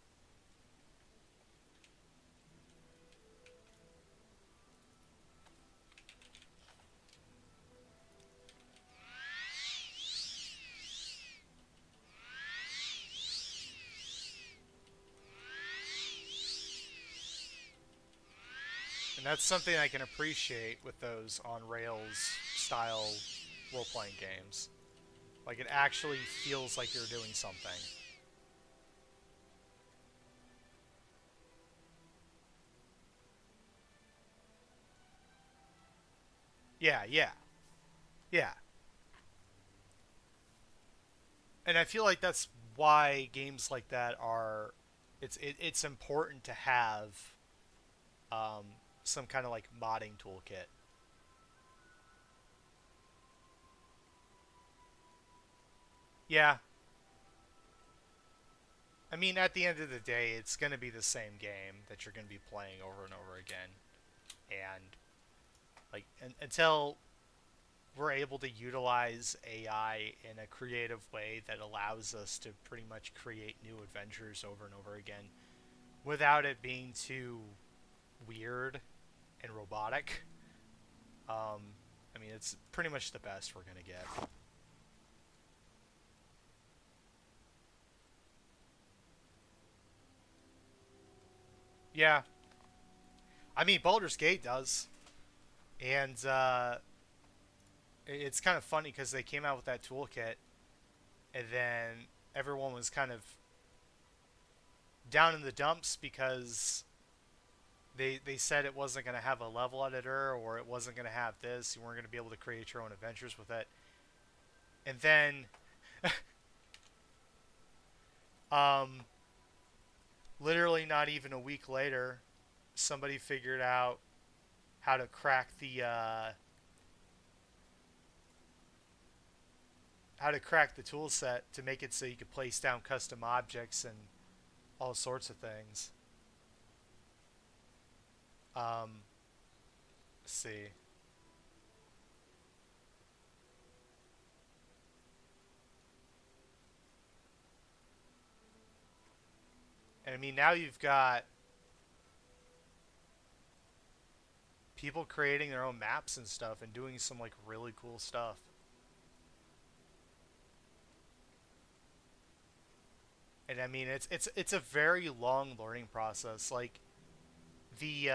And that's something I can appreciate with those on Rails style role-playing games. Like, it actually feels like you're doing something. Yeah, yeah. Yeah. And I feel like that's why games like that are... It's important to have some kind of, like, modding toolkit. Yeah. I mean, at the end of the day, it's going to be the same game that you're going to be playing over and over again. And, like, until we're able to utilize AI in a creative way that allows us to pretty much create new adventures over and over again without it being too weird and robotic. I mean, it's pretty much the best we're going to get. Yeah. I mean, Baldur's Gate does. And it's kind of funny because they came out with that toolkit and then everyone was kind of down in the dumps because they said it wasn't going to have a level editor, or it wasn't going to have this. You weren't going to be able to create your own adventures with it. And then, um, literally not even a week later, somebody figured out how to crack the tool set to make it so you could place down custom objects and all sorts of things. Let's see. And I mean, now you've got people creating their own maps and stuff and doing some like really cool stuff. And I mean, it's a very long learning process. Like the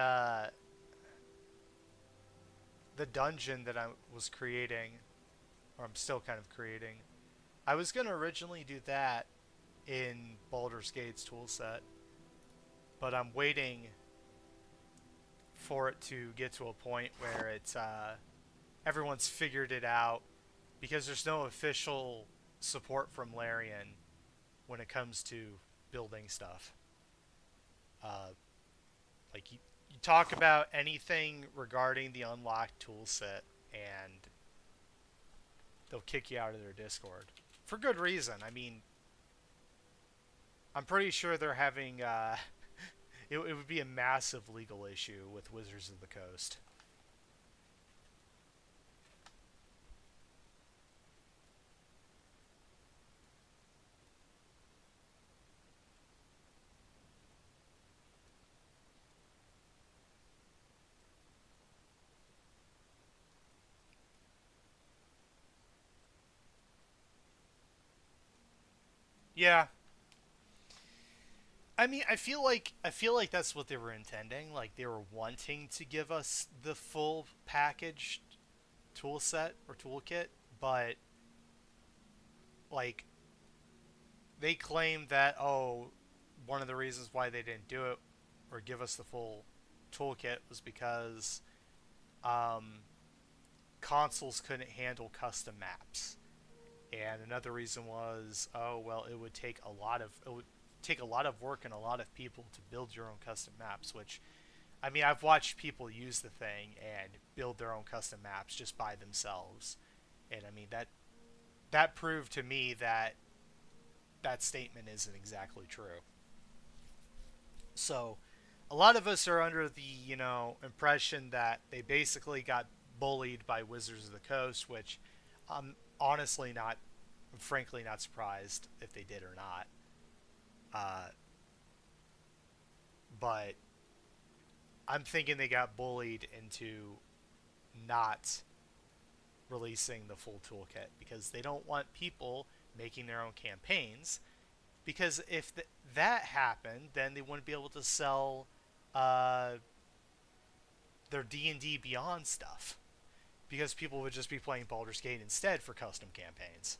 dungeon that I was creating, or I'm still kind of creating, I was gonna originally do that in Baldur's Gate's toolset, but I'm waiting for it to get to a point where it's everyone's figured it out, because there's no official support from Larian when it comes to building stuff. Like you talk about anything regarding the unlocked toolset and they'll kick you out of their Discord for good reason. I mean, I'm pretty sure they're having it would be a massive legal issue with Wizards of the Coast. Yeah. I mean, I feel like that's what they were intending. Like they were wanting to give us the full packaged tool set or toolkit, but like they claimed that, oh, one of the reasons why they didn't do it or give us the full toolkit was because consoles couldn't handle custom maps. And another reason was, oh well, it would take a lot of work and a lot of people to build your own custom maps, which, I mean, I've watched people use the thing and build their own custom maps just by themselves. And I mean, that proved to me that that statement isn't exactly true. So a lot of us are under the, impression that they basically got bullied by Wizards of the Coast, which I'm frankly not surprised if they did or not. But I'm thinking they got bullied into not releasing the full toolkit because they don't want people making their own campaigns. Because if that happened, then they wouldn't be able to sell their D&D Beyond stuff. Because people would just be playing Baldur's Gate instead for custom campaigns.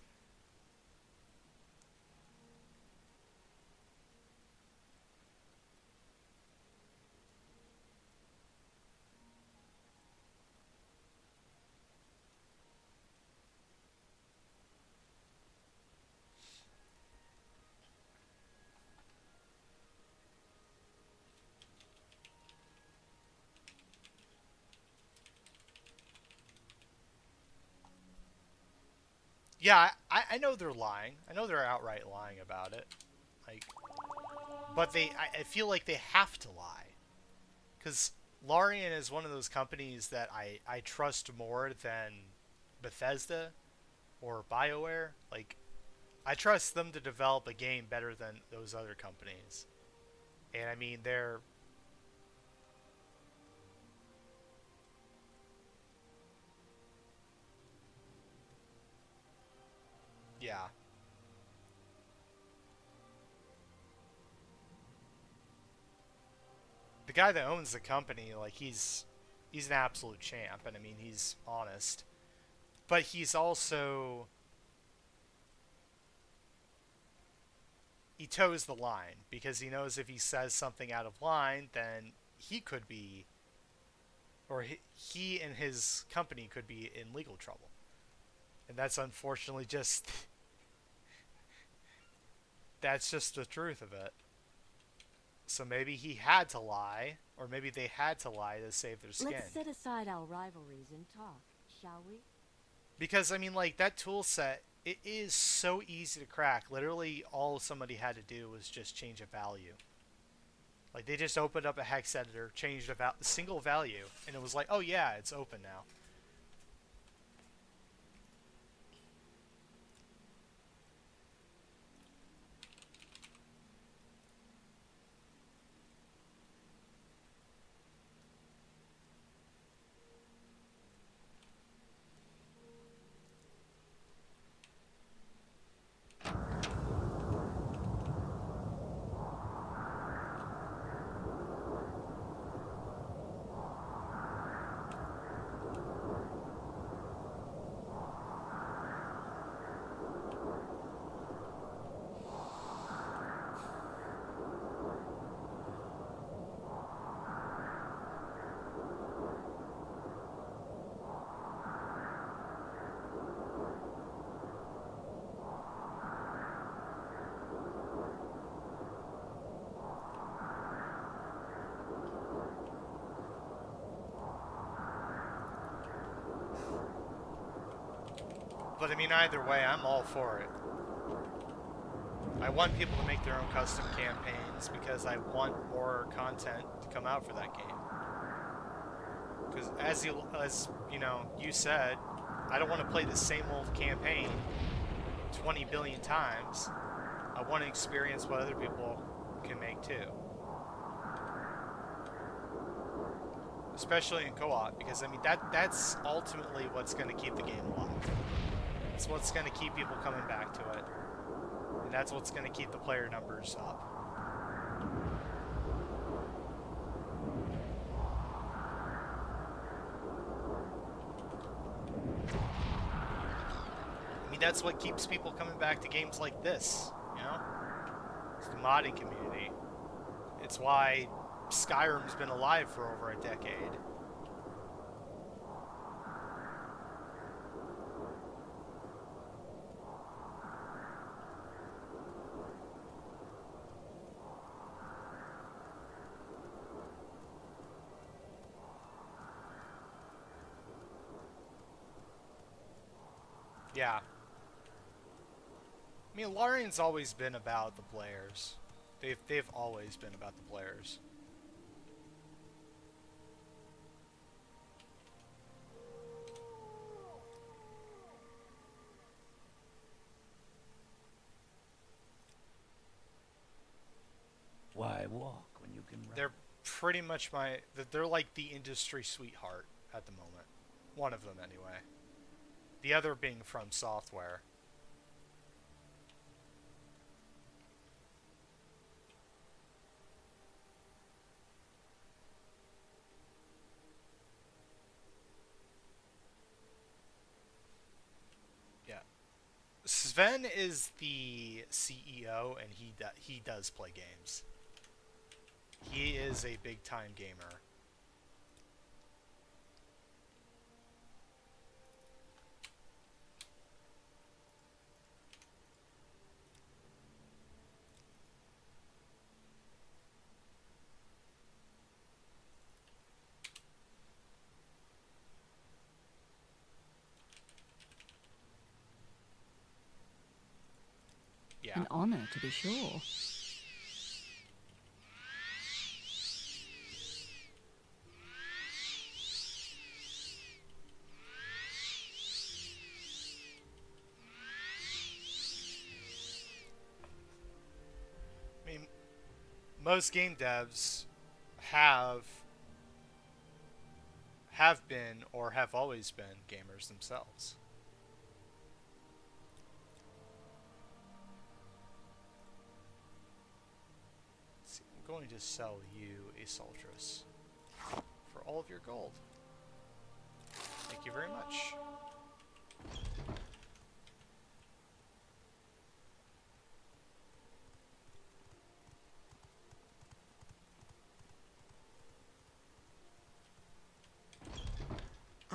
Yeah, I know they're lying. I know they're outright lying about it. Like, but I feel like they have to lie. Because Larian is one of those companies that I trust more than Bethesda or BioWare. Like, I trust them to develop a game better than those other companies. And I mean, they're... Yeah. The guy that owns the company, like, he's an absolute champ, and I mean, he's honest. But he's also... he toes the line because he knows if he says something out of line, then he could be, or he and his company could be in legal trouble. And that's unfortunately just, that's just the truth of it. So maybe he had to lie, or maybe they had to lie to save their skin. Let's set aside our rivalries and talk, shall we? Because, I mean, like, that tool set, it is so easy to crack. Literally, all somebody had to do was just change a value. Like, they just opened up a hex editor, changed a single value, and it was like, oh yeah, it's open now. But I mean, either way, I'm all for it. I want people to make their own custom campaigns because I want more content to come out for that game. Because as you know, you said, I don't want to play the same old campaign 20 billion times. I want to experience what other people can make too. Especially in co-op, because I mean that's ultimately what's going to keep the game alive. It's what's going to keep people coming back to it. And that's what's going to keep the player numbers up. I mean, that's what keeps people coming back to games like this, you know? It's the modding community. It's why Skyrim's been alive for over a decade. Yeah. I mean, Larian's always been about the players. They've always been about the players. Why walk when you can run? They're pretty much they're like the industry sweetheart at the moment. One of them, anyway. The other being From Software. Yeah. Sven is the CEO, and he does play games. He is a big-time gamer. Yeah. An honor, to be sure. I mean, most game devs have been or have always been gamers themselves. Let's see, I'm going to sell you a Soltrus for all of your gold. Thank you very much.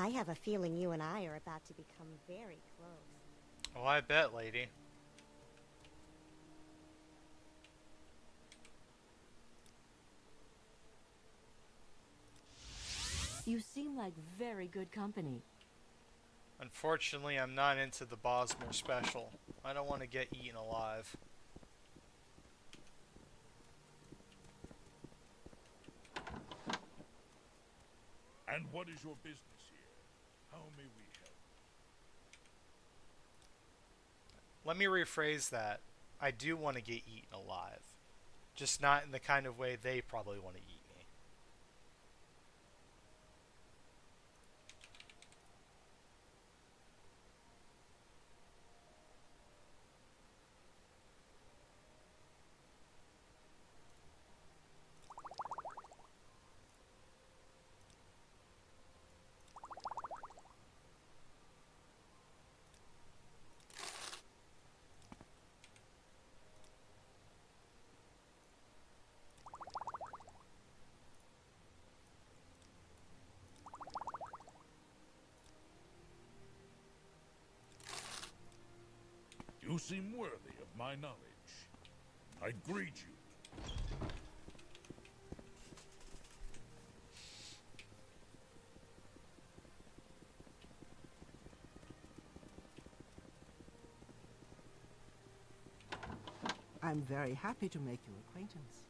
I have a feeling you and I are about to become very close. Oh, I bet, lady. You seem like very good company. Unfortunately, I'm not into the Bosmer special. I don't want to get eaten alive. And what is your business here? How may we help? Let me rephrase that. I do want to get eaten alive. Just not in the kind of way they probably want to eat me. You seem worthy of my knowledge. I greet you. I'm very happy to make your acquaintance.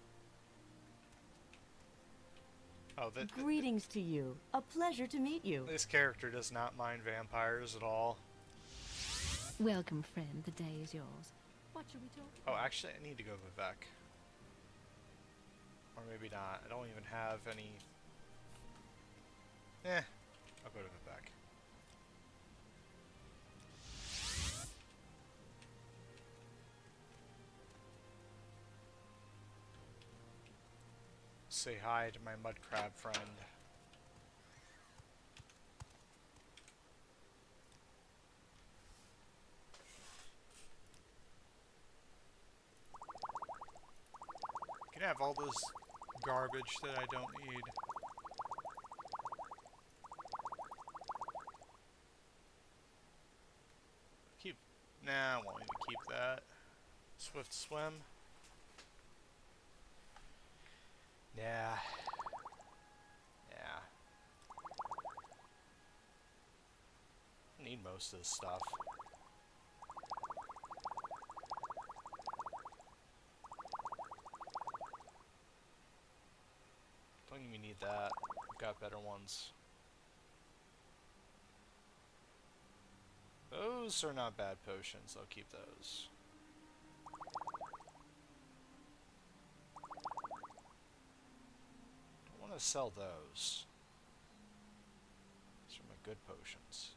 Oh, Greetings to you. A pleasure to meet you. this character does not mind vampires at all. Welcome, friend. The day is yours. What should we talk Oh, actually, I need to go Vivek. Or maybe not. I don't even have any... I'll go to Vivek. Say hi to my mud crab friend. Can I have all this garbage that I don't need? Keep... Nah, I won't even keep that. Swift swim. Yeah. Yeah. I need most of this stuff. Don't even need that. I've got better ones. Those are not bad potions. I'll keep those. Don't want to sell those. These are my good potions.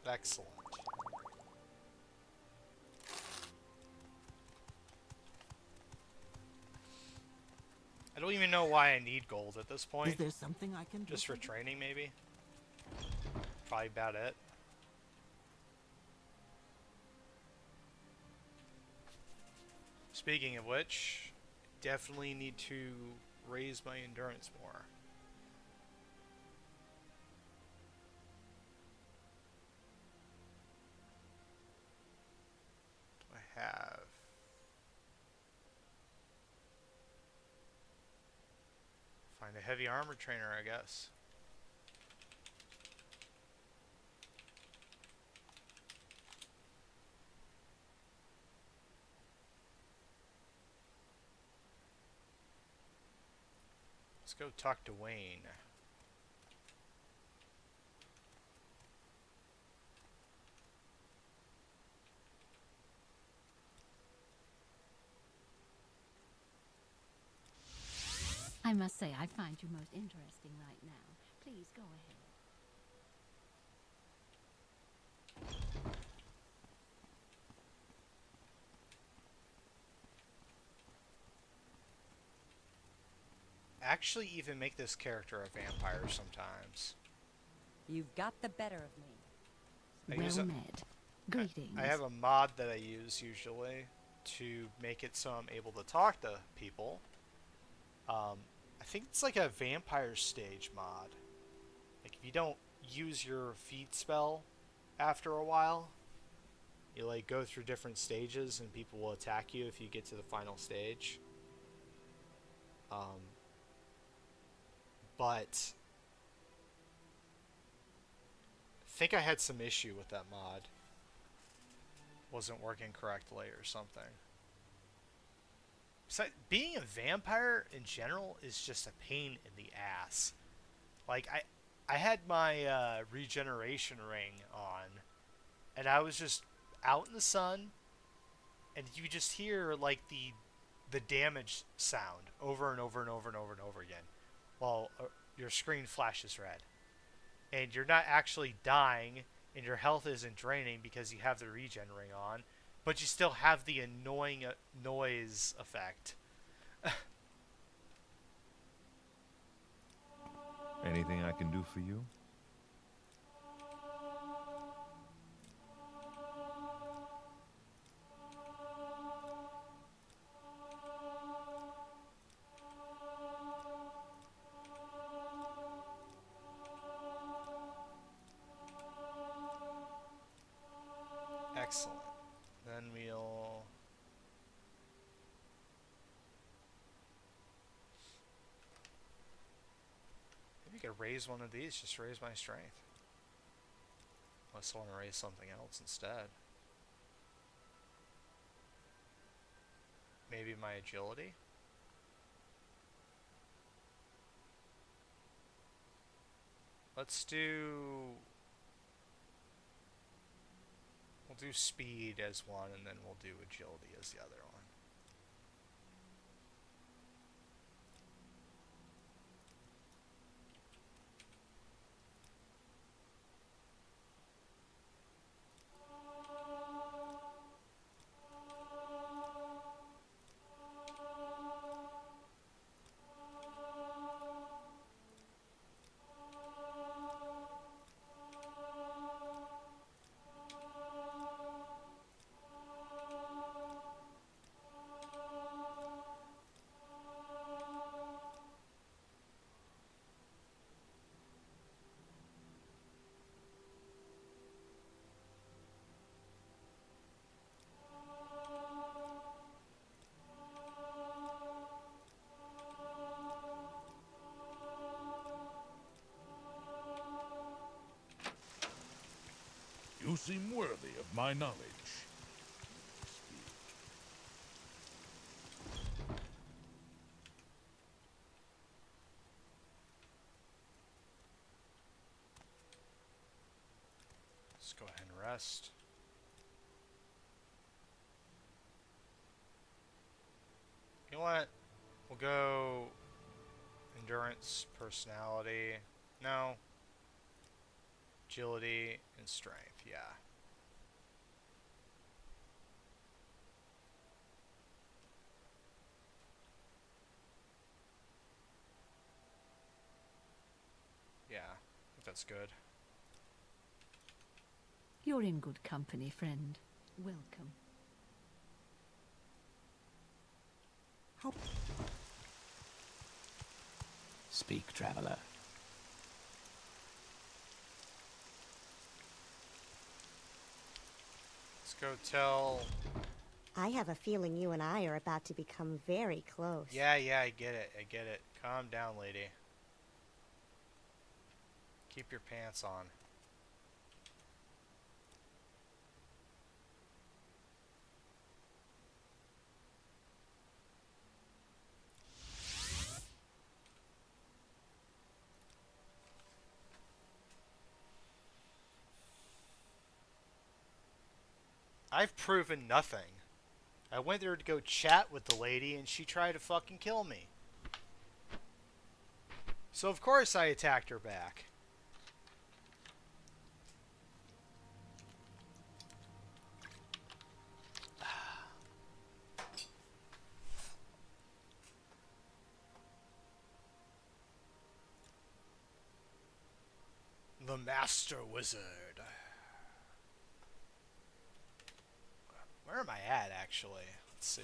Excellent. I don't even know why I need gold at this Is point. there something I can do? Just for training, maybe? Probably about it. Speaking of which, definitely need to raise my endurance more. What do I have? Find a heavy armor trainer, I guess. Let's go talk to Wayne. I must say, I find you most interesting right now. Please go ahead. Actually, even make this character a vampire sometimes. You've got the better of me. I use Well a- met. Greetings. I have a mod that I use usually to make it so I'm able to talk to people. I think it's like a vampire stage mod. Like if you don't use your feed spell after a while, you like go through different stages and people will attack you if you get to the final stage. But I think I had some issue with that mod. Wasn't working correctly or something. So being a vampire in general is just a pain in the ass. Like I had my regeneration ring on, and I was just out in the sun, and you just hear like the damage sound over and over and over and over and over again, while your screen flashes red, and you're not actually dying, and your health isn't draining because you have the regen ring on, but you still have the annoying noise effect. Anything I can do for you? Excellent. Then we'll... Maybe you could raise one of these, just raise my strength. Unless I want to raise something else instead. Maybe my agility? Let's do... We'll do speed as one, and then we'll do agility as the other one. You seem worthy of my knowledge. Let's go ahead and rest. You know what? We'll go endurance, personality. No. Agility and strength, yeah. Yeah, I think that's good. You're in good company, friend. Welcome. Speak, traveler. Let's go tell... I have a feeling you and I are about to become very close. Yeah, I get it, I get it. Calm down, lady. Keep your pants on. I've proven nothing. I went there to go chat with the lady and she tried to fucking kill me. So of course I attacked her back. The Master Wizard. Where am I at, actually? Let's see.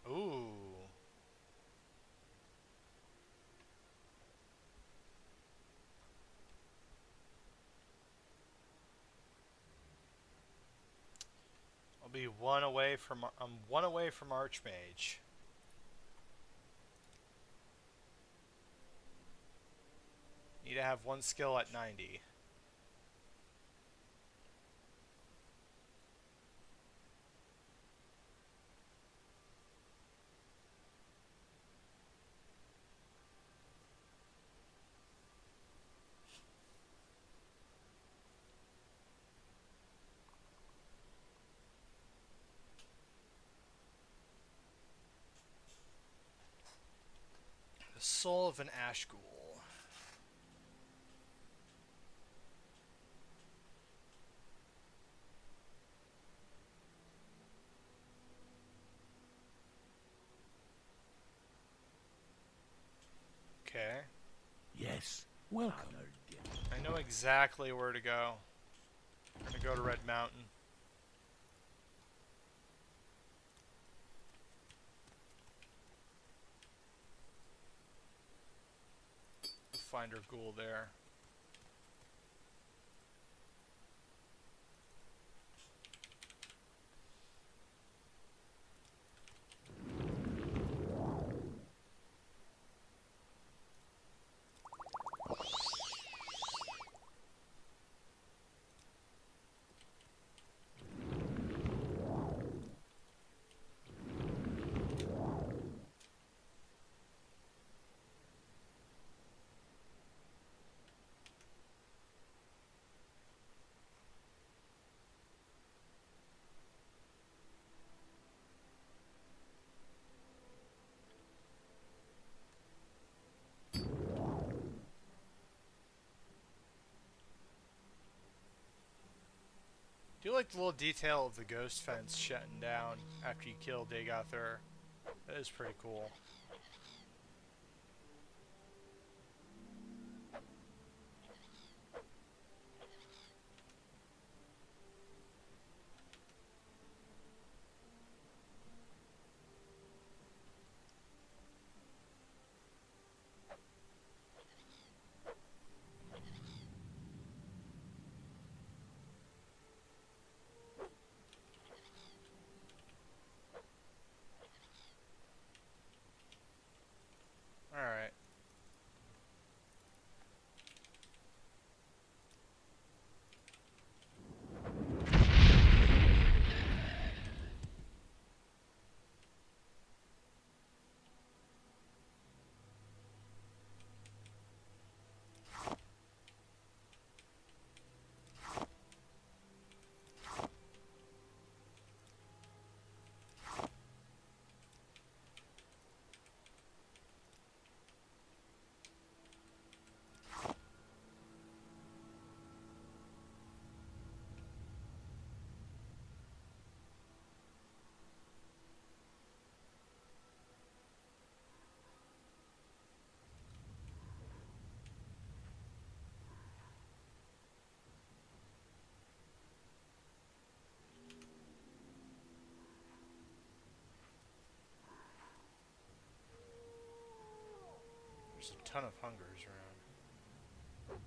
Ooh. I'll be one away from. I'm one away from Archmage. Need to have one skill at 90. The soul of an ash ghoul. Okay. Yes. Welcome. I know exactly where to go. I'm gonna go to Red Mountain. Find our ghoul there. Do you like the little detail of the ghost fence shutting down after you kill Dagothur? That is pretty cool. Alright. There's a ton of hungers around.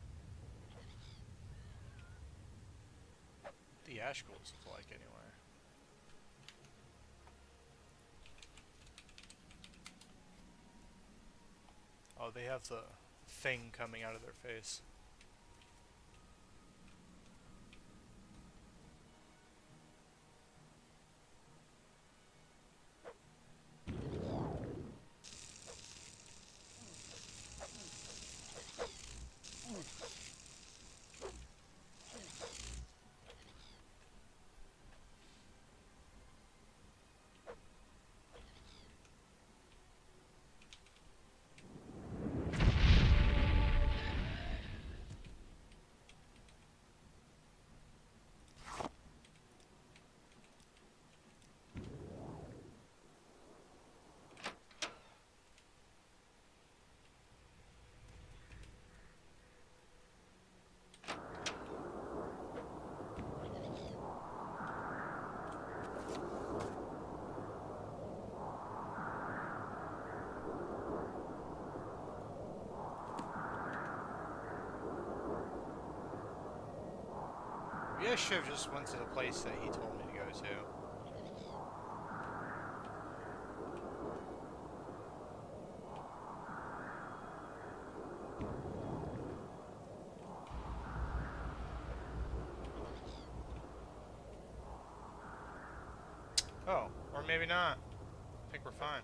The ash ghouls look like anyway. Oh, they have the thing coming out of their face. Maybe I should have just went to the place that he told me to go to. Oh, or maybe not. I think we're fine.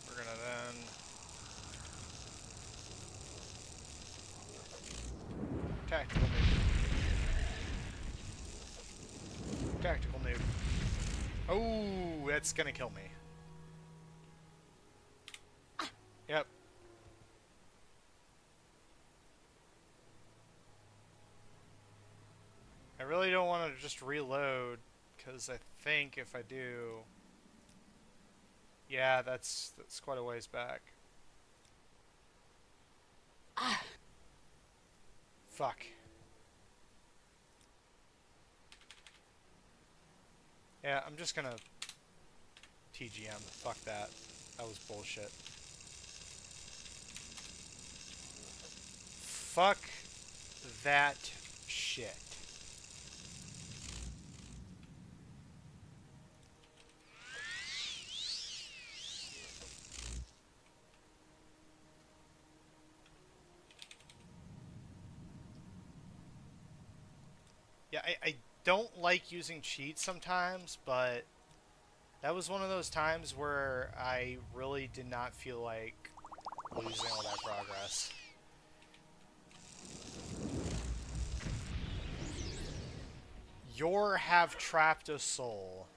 We're gonna then tactical nuke. Tactical nuke. Oh, that's gonna kill me. Yep. I really don't want to just reload, because I think if I do... Yeah, that's quite a ways back. Fuck. Yeah, I'm just gonna TGM. Fuck that. That was bullshit. Fuck that shit. Yeah, I don't like using cheats sometimes, but that was one of those times where I really did not feel like losing all that progress. Your have trapped a soul.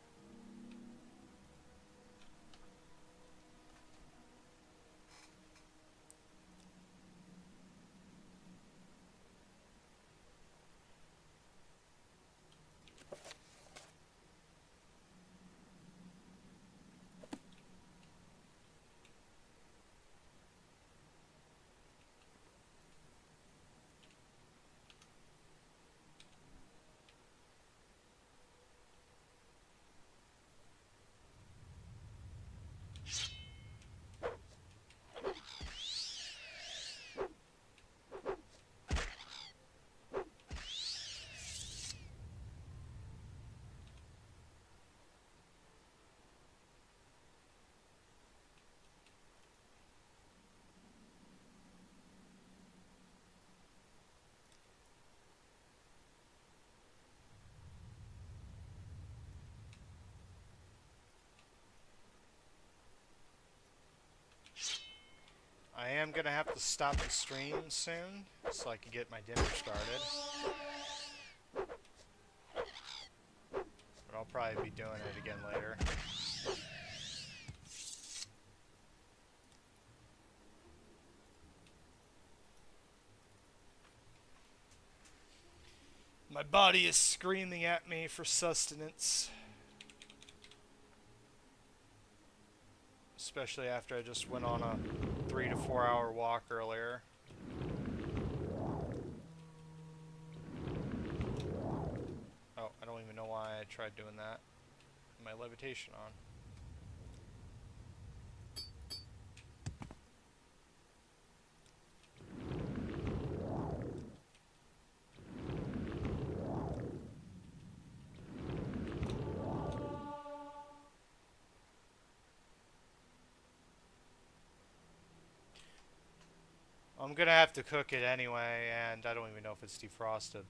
I am gonna have to stop the stream soon, so I can get my dinner started. But I'll probably be doing it again later. My body is screaming at me for sustenance. Especially after I just went on a 3 to 4 hour walk earlier. Oh, I don't even know why I tried doing that. My levitation on. I'm gonna have to cook it anyway, and I don't even know if it's defrosted.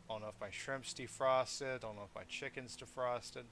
I don't know if my shrimp's defrosted, I don't know if my chicken's defrosted.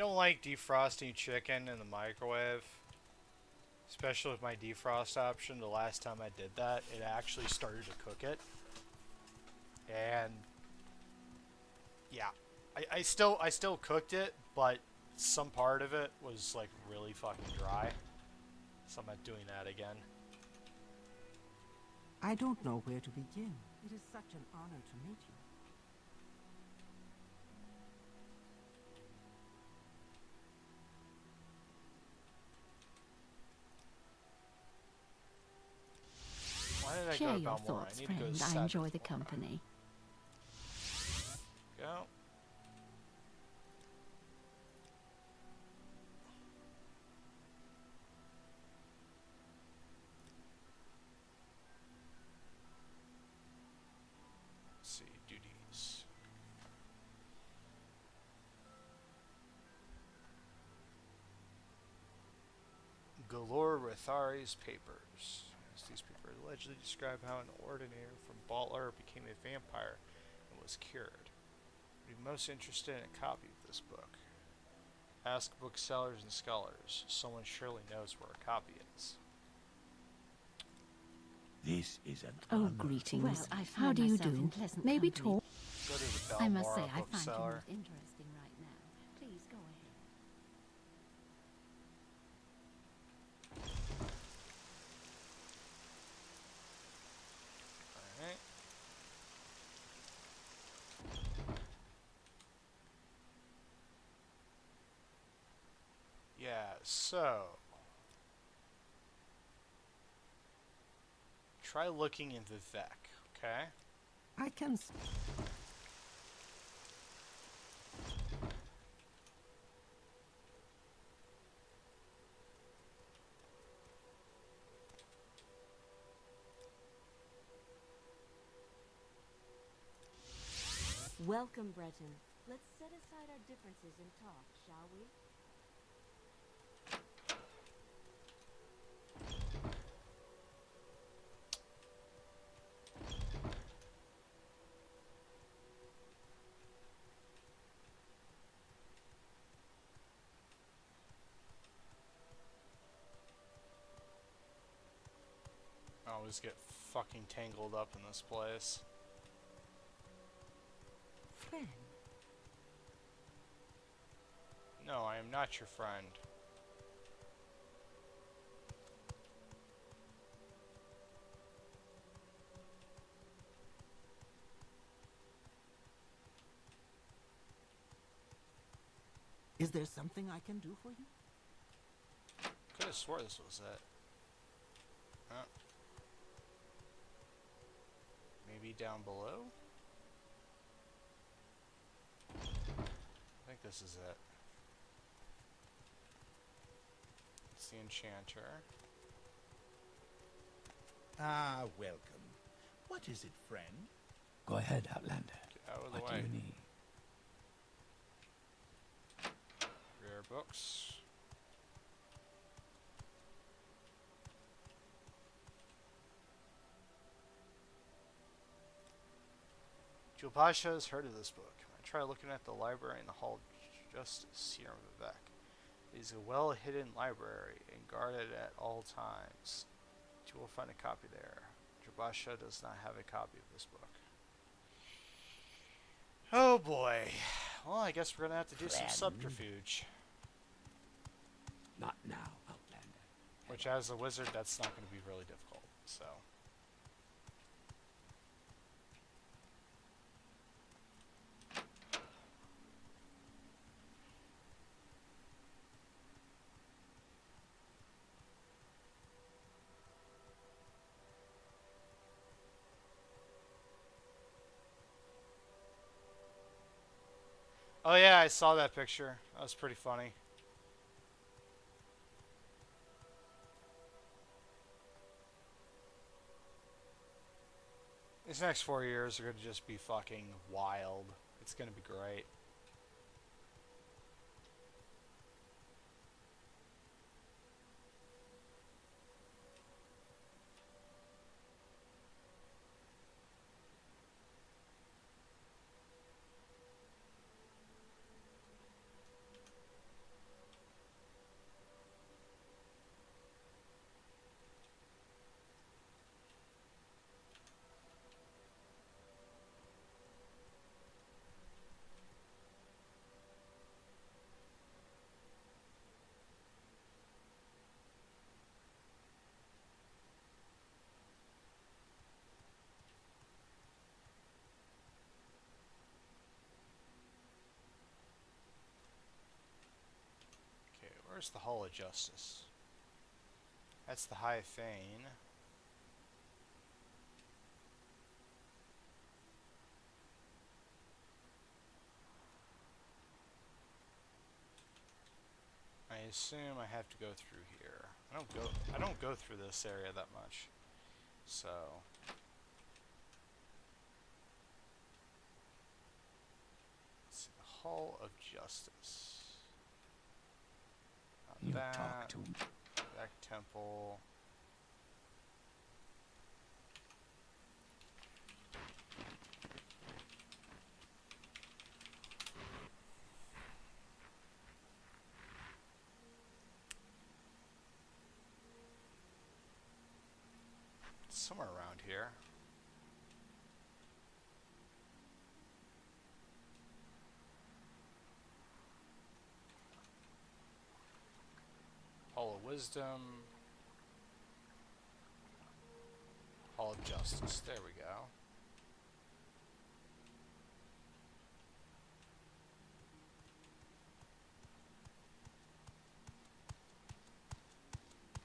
don't like defrosting chicken in the microwave. Especially with my defrost option. The last time I did that, it actually started to cook it. And yeah. I still cooked it, but some part of it was like really fucking dry. So I'm not doing that again. I don't know where to begin. It is such an honor to meet you. Why did I Share go to your Balmora? thoughts, I need to go friend. to I Saturn. enjoy the company. Go. Let's see, duties. Galore Rathari's papers. These papers allegedly describe how an ordinator from Baltar became a vampire and was cured. I'd be most interested in a copy of this book. Ask booksellers and scholars. Someone surely knows where a copy is. This is an Oh, honor. greetings. Well, I How find do you myself do? in pleasant Maybe company. talk. Go to the I must say, Balmora I find you bookseller. most interesting right now. Please go ahead. Alright. Yeah, so try looking into Vec, okay? I can. Welcome, Breton. Let's set aside our differences and talk, shall we? I always get fucking tangled up in this place. Friend, No, I am not your friend. is there something I can do for you? Could have swore this was it. Huh. Maybe down below? I think this is it. It's the enchanter. Ah, welcome. What is it, friend? Go ahead, Outlander. Get out of the What do way. you need? Rare books. Jewel Pasha has heard of this book. I try looking at the library in the Hall of Justice here in Vivek. It is a well-hidden library and guarded at all times. You will find a copy there. Jabasha does not have a copy of this book. Oh boy. Well, I guess we're gonna have to do some subterfuge. Not now, Outlander. Which, as a wizard, that's not going to be really difficult, so. Oh yeah, I saw that picture. That was pretty funny. These next 4 years are going to just be fucking wild. It's going to be great. Where's the Hall of Justice? That's the High Fane. I assume I have to go through here. I don't go through this area that much. So let's see, the Hall of Justice. Not You that. talk to me. Back temple. Somewhere around here. Hall of Wisdom. Hall of Justice. There we go.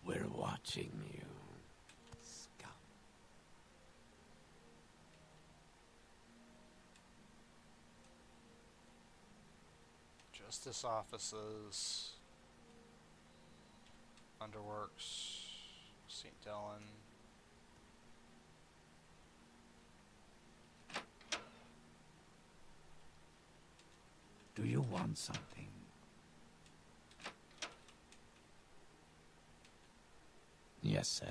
We're watching you, scum. Justice offices. Underworks. St. Dylan. Do you want something? Yes, sir.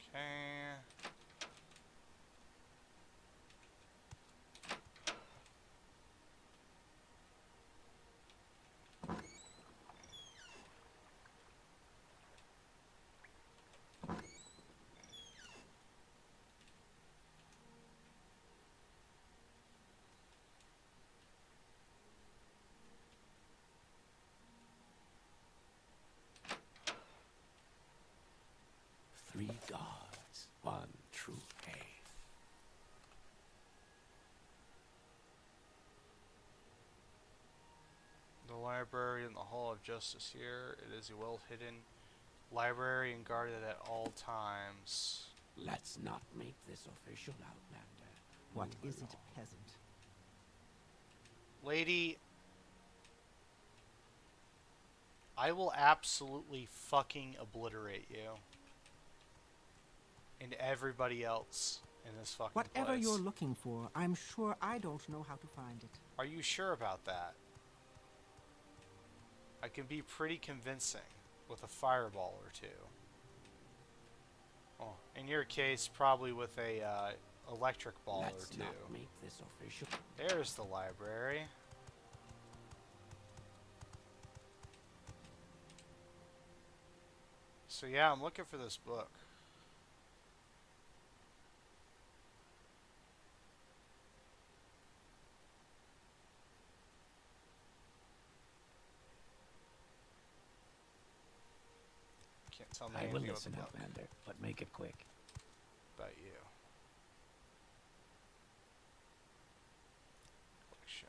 Okay. Three gods, one true faith. The library and the Hall of Justice here. It is a well-hidden library and guarded at all times. Let's not make this official, Outlander. What Move is it, along. peasant? Lady, I will absolutely fucking obliterate you. And everybody else in this fucking Whatever place. you're looking for, I'm sure I don't know how to find it. Are you sure about that? I can be pretty convincing with a fireball or two. Well, in your case, probably with a electric ball Let's or two. not make this official. There's the library. So yeah, I'm looking for this book. Can't tell me I will anything listen, about the book. Outlander, but make it quick. About you. Collection.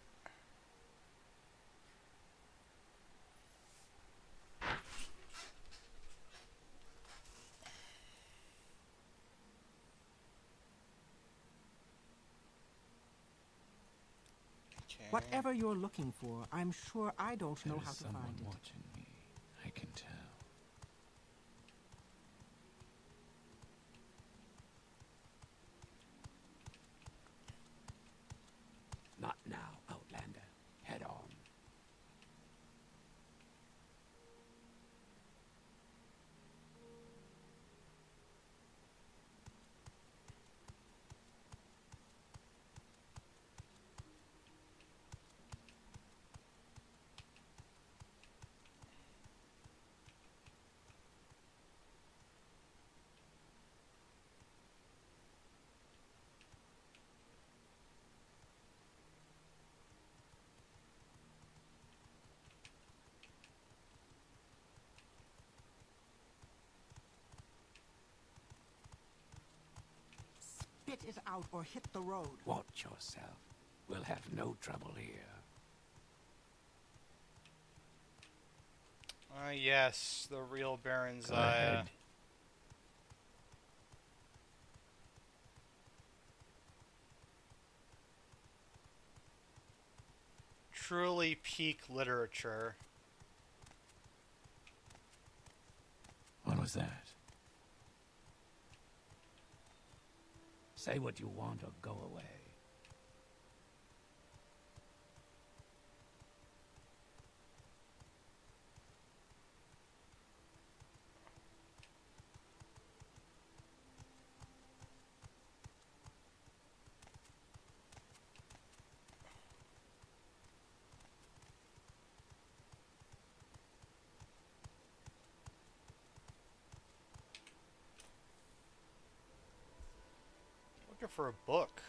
Okay. Whatever you're looking for, I'm sure I don't know There how is to someone find it. watching me. I can tell. Not now, Outlander. Head on. Spit it out or hit the road. Watch yourself. We'll have no trouble here. Yes, the real Baron's Go ahead. truly peak literature. What was that? Say what you want or go away. Looking for a book.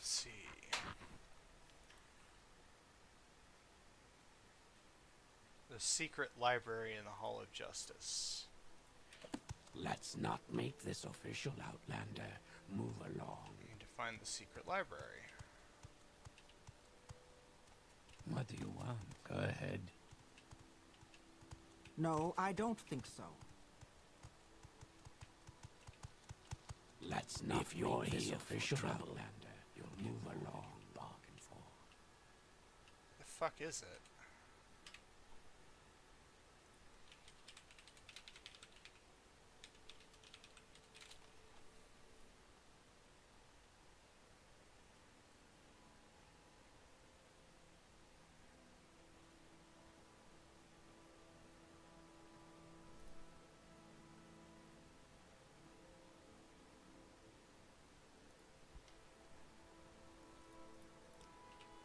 Let's see. The secret library in the Hall of Justice. Let's not make this official, Outlander. Move along. You need to find the secret library. What do you want? Go ahead. No, I don't think so. Let's not if you're make this official, Outlander. You'll move along, bargain for. The fuck is it?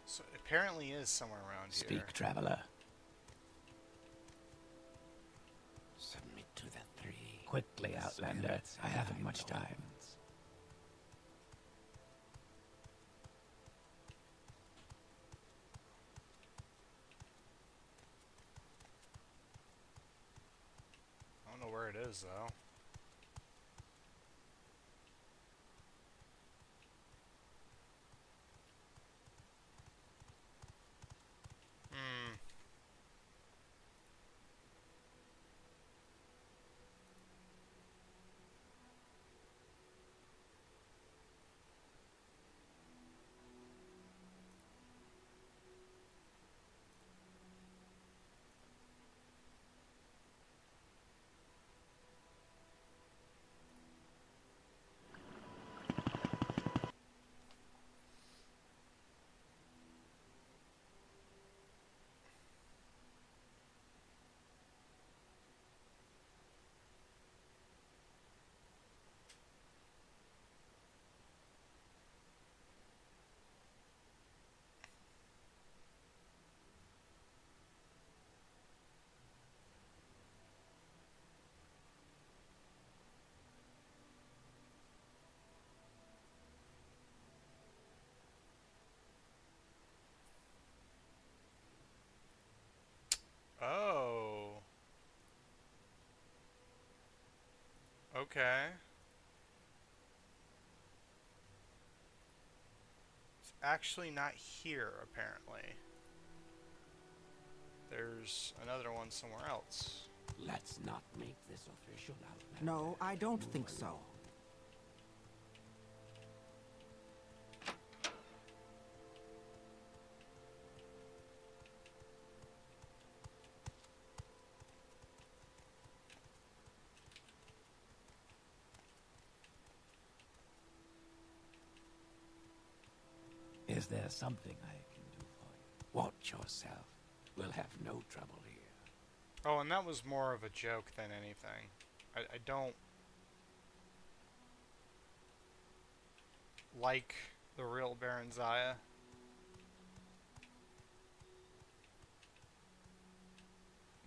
So it apparently is somewhere around here. Speak, traveler. Submit to the three. Quickly, Outlander. I haven't much time. I don't know where it is, though. Oh. Okay. It's actually not here, apparently. There's another one somewhere else. Let's not make this official, Outlander. No, I don't think so. Is there something I can do for you? Watch yourself. We'll have no trouble here. Oh, and that was more of a joke than anything. I don't like the real Baron Zaya.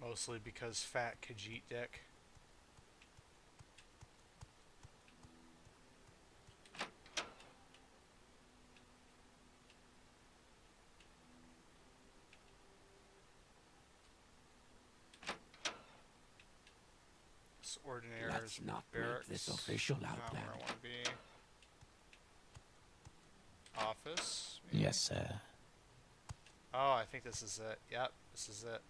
Mostly because fat Khajiit dick. Ordinary Let's not barracks. make this official, Not where Outlander. I want to be. Office. Maybe? Yes, sir. Oh, I think this is it. Yep, this is it.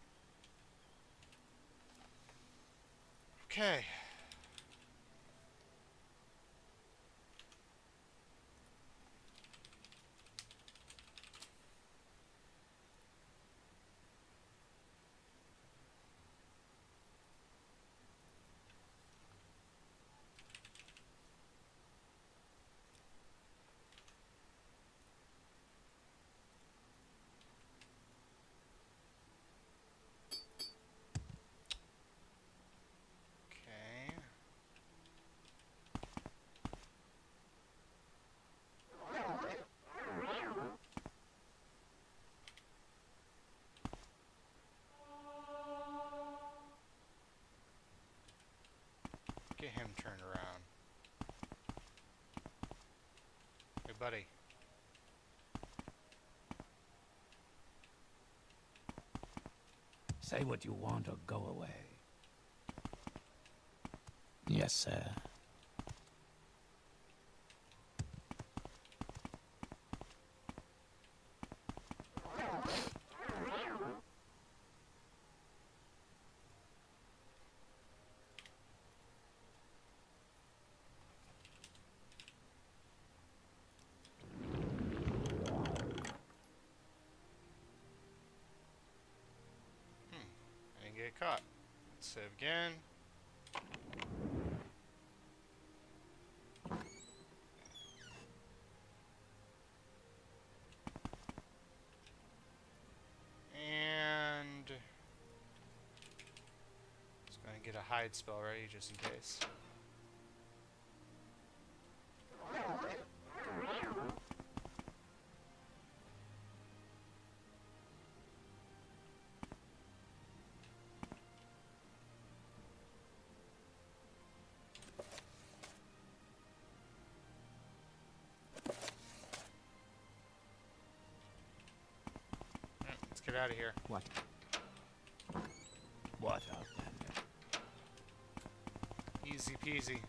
Okay. Okay. Get him turned around. Hey, buddy. Say what you want or go away. Yes, sir. I didn't get caught. Let's save again. And just gonna get a hide spell ready just in case. Alright, let's get out of here. What? What, Outlander? Easy peasy.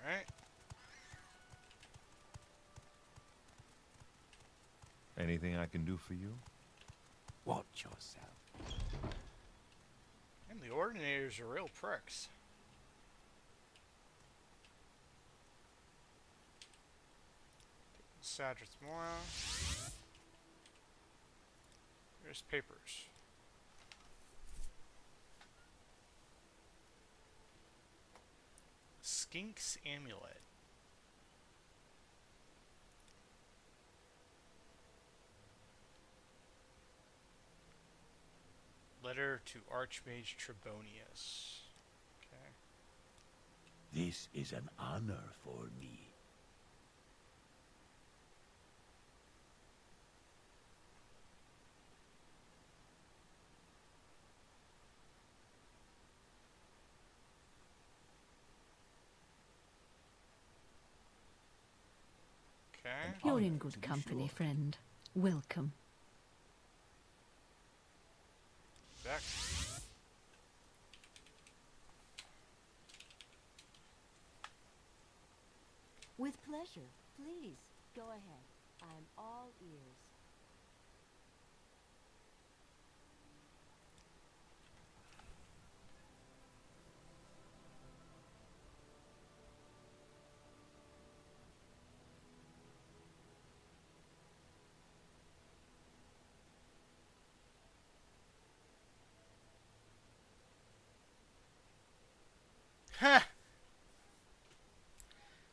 Alright. Anything I can do for you? Watch yourself. And the Ordinators are real pricks. Sadrith Mora. There's papers. Skink's Amulet. Letter to Archmage Trebonius. Okay. This is an honor for me. Okay. You're in good company, friend. Welcome. Back. With pleasure. Please, go ahead. I'm all ears.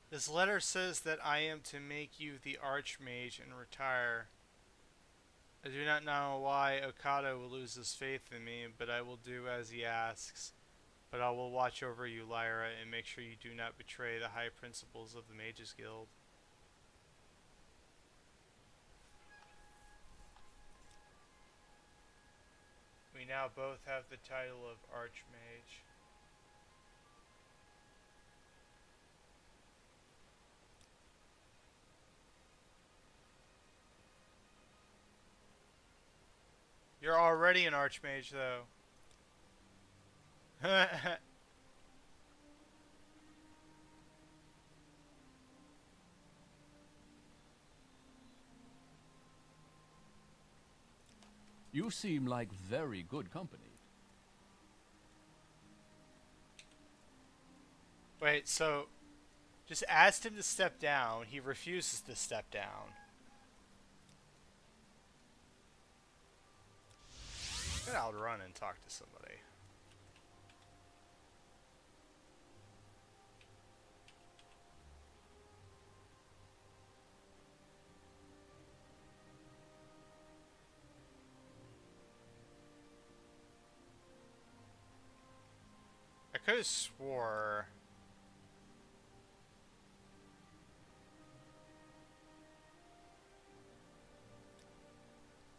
This letter says that I am to make you the Archmage and retire. I do not know why Okada will lose his faith in me, but I will do as he asks. But I will watch over you, Lyra, and make sure you do not betray the high principles of the Mages Guild. We now both have the title of Archmage. You're already an Archmage, though. You seem like very good company. Wait, so just asked him to step down. He refuses to step down. I'm gonna outrun and talk to somebody. I could have swore.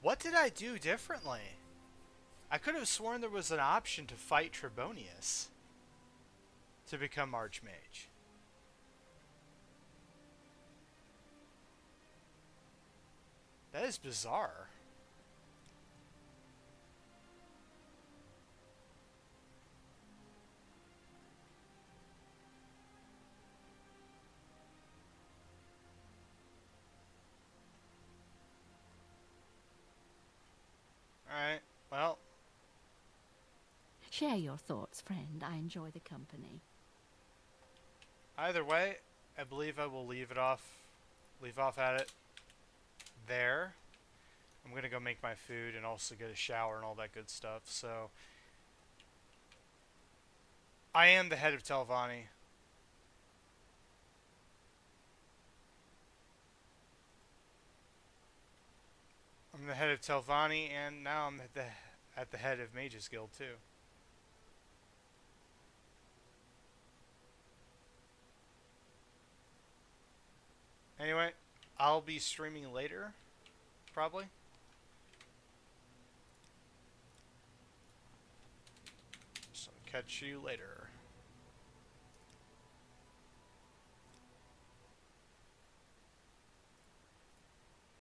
What did I do differently? I could have sworn there was an option to fight Trebonius to become Archmage. That is bizarre. Alright, well. Share your thoughts, friend. I enjoy the company. Either way, I believe I will leave off at it there. I'm gonna go make my food and also get a shower and all that good stuff, so I am the head of Telvanni. I'm the head of Telvanni, and now I'm at the head of Mages Guild too. Anyway, I'll be streaming later, probably. So catch you later.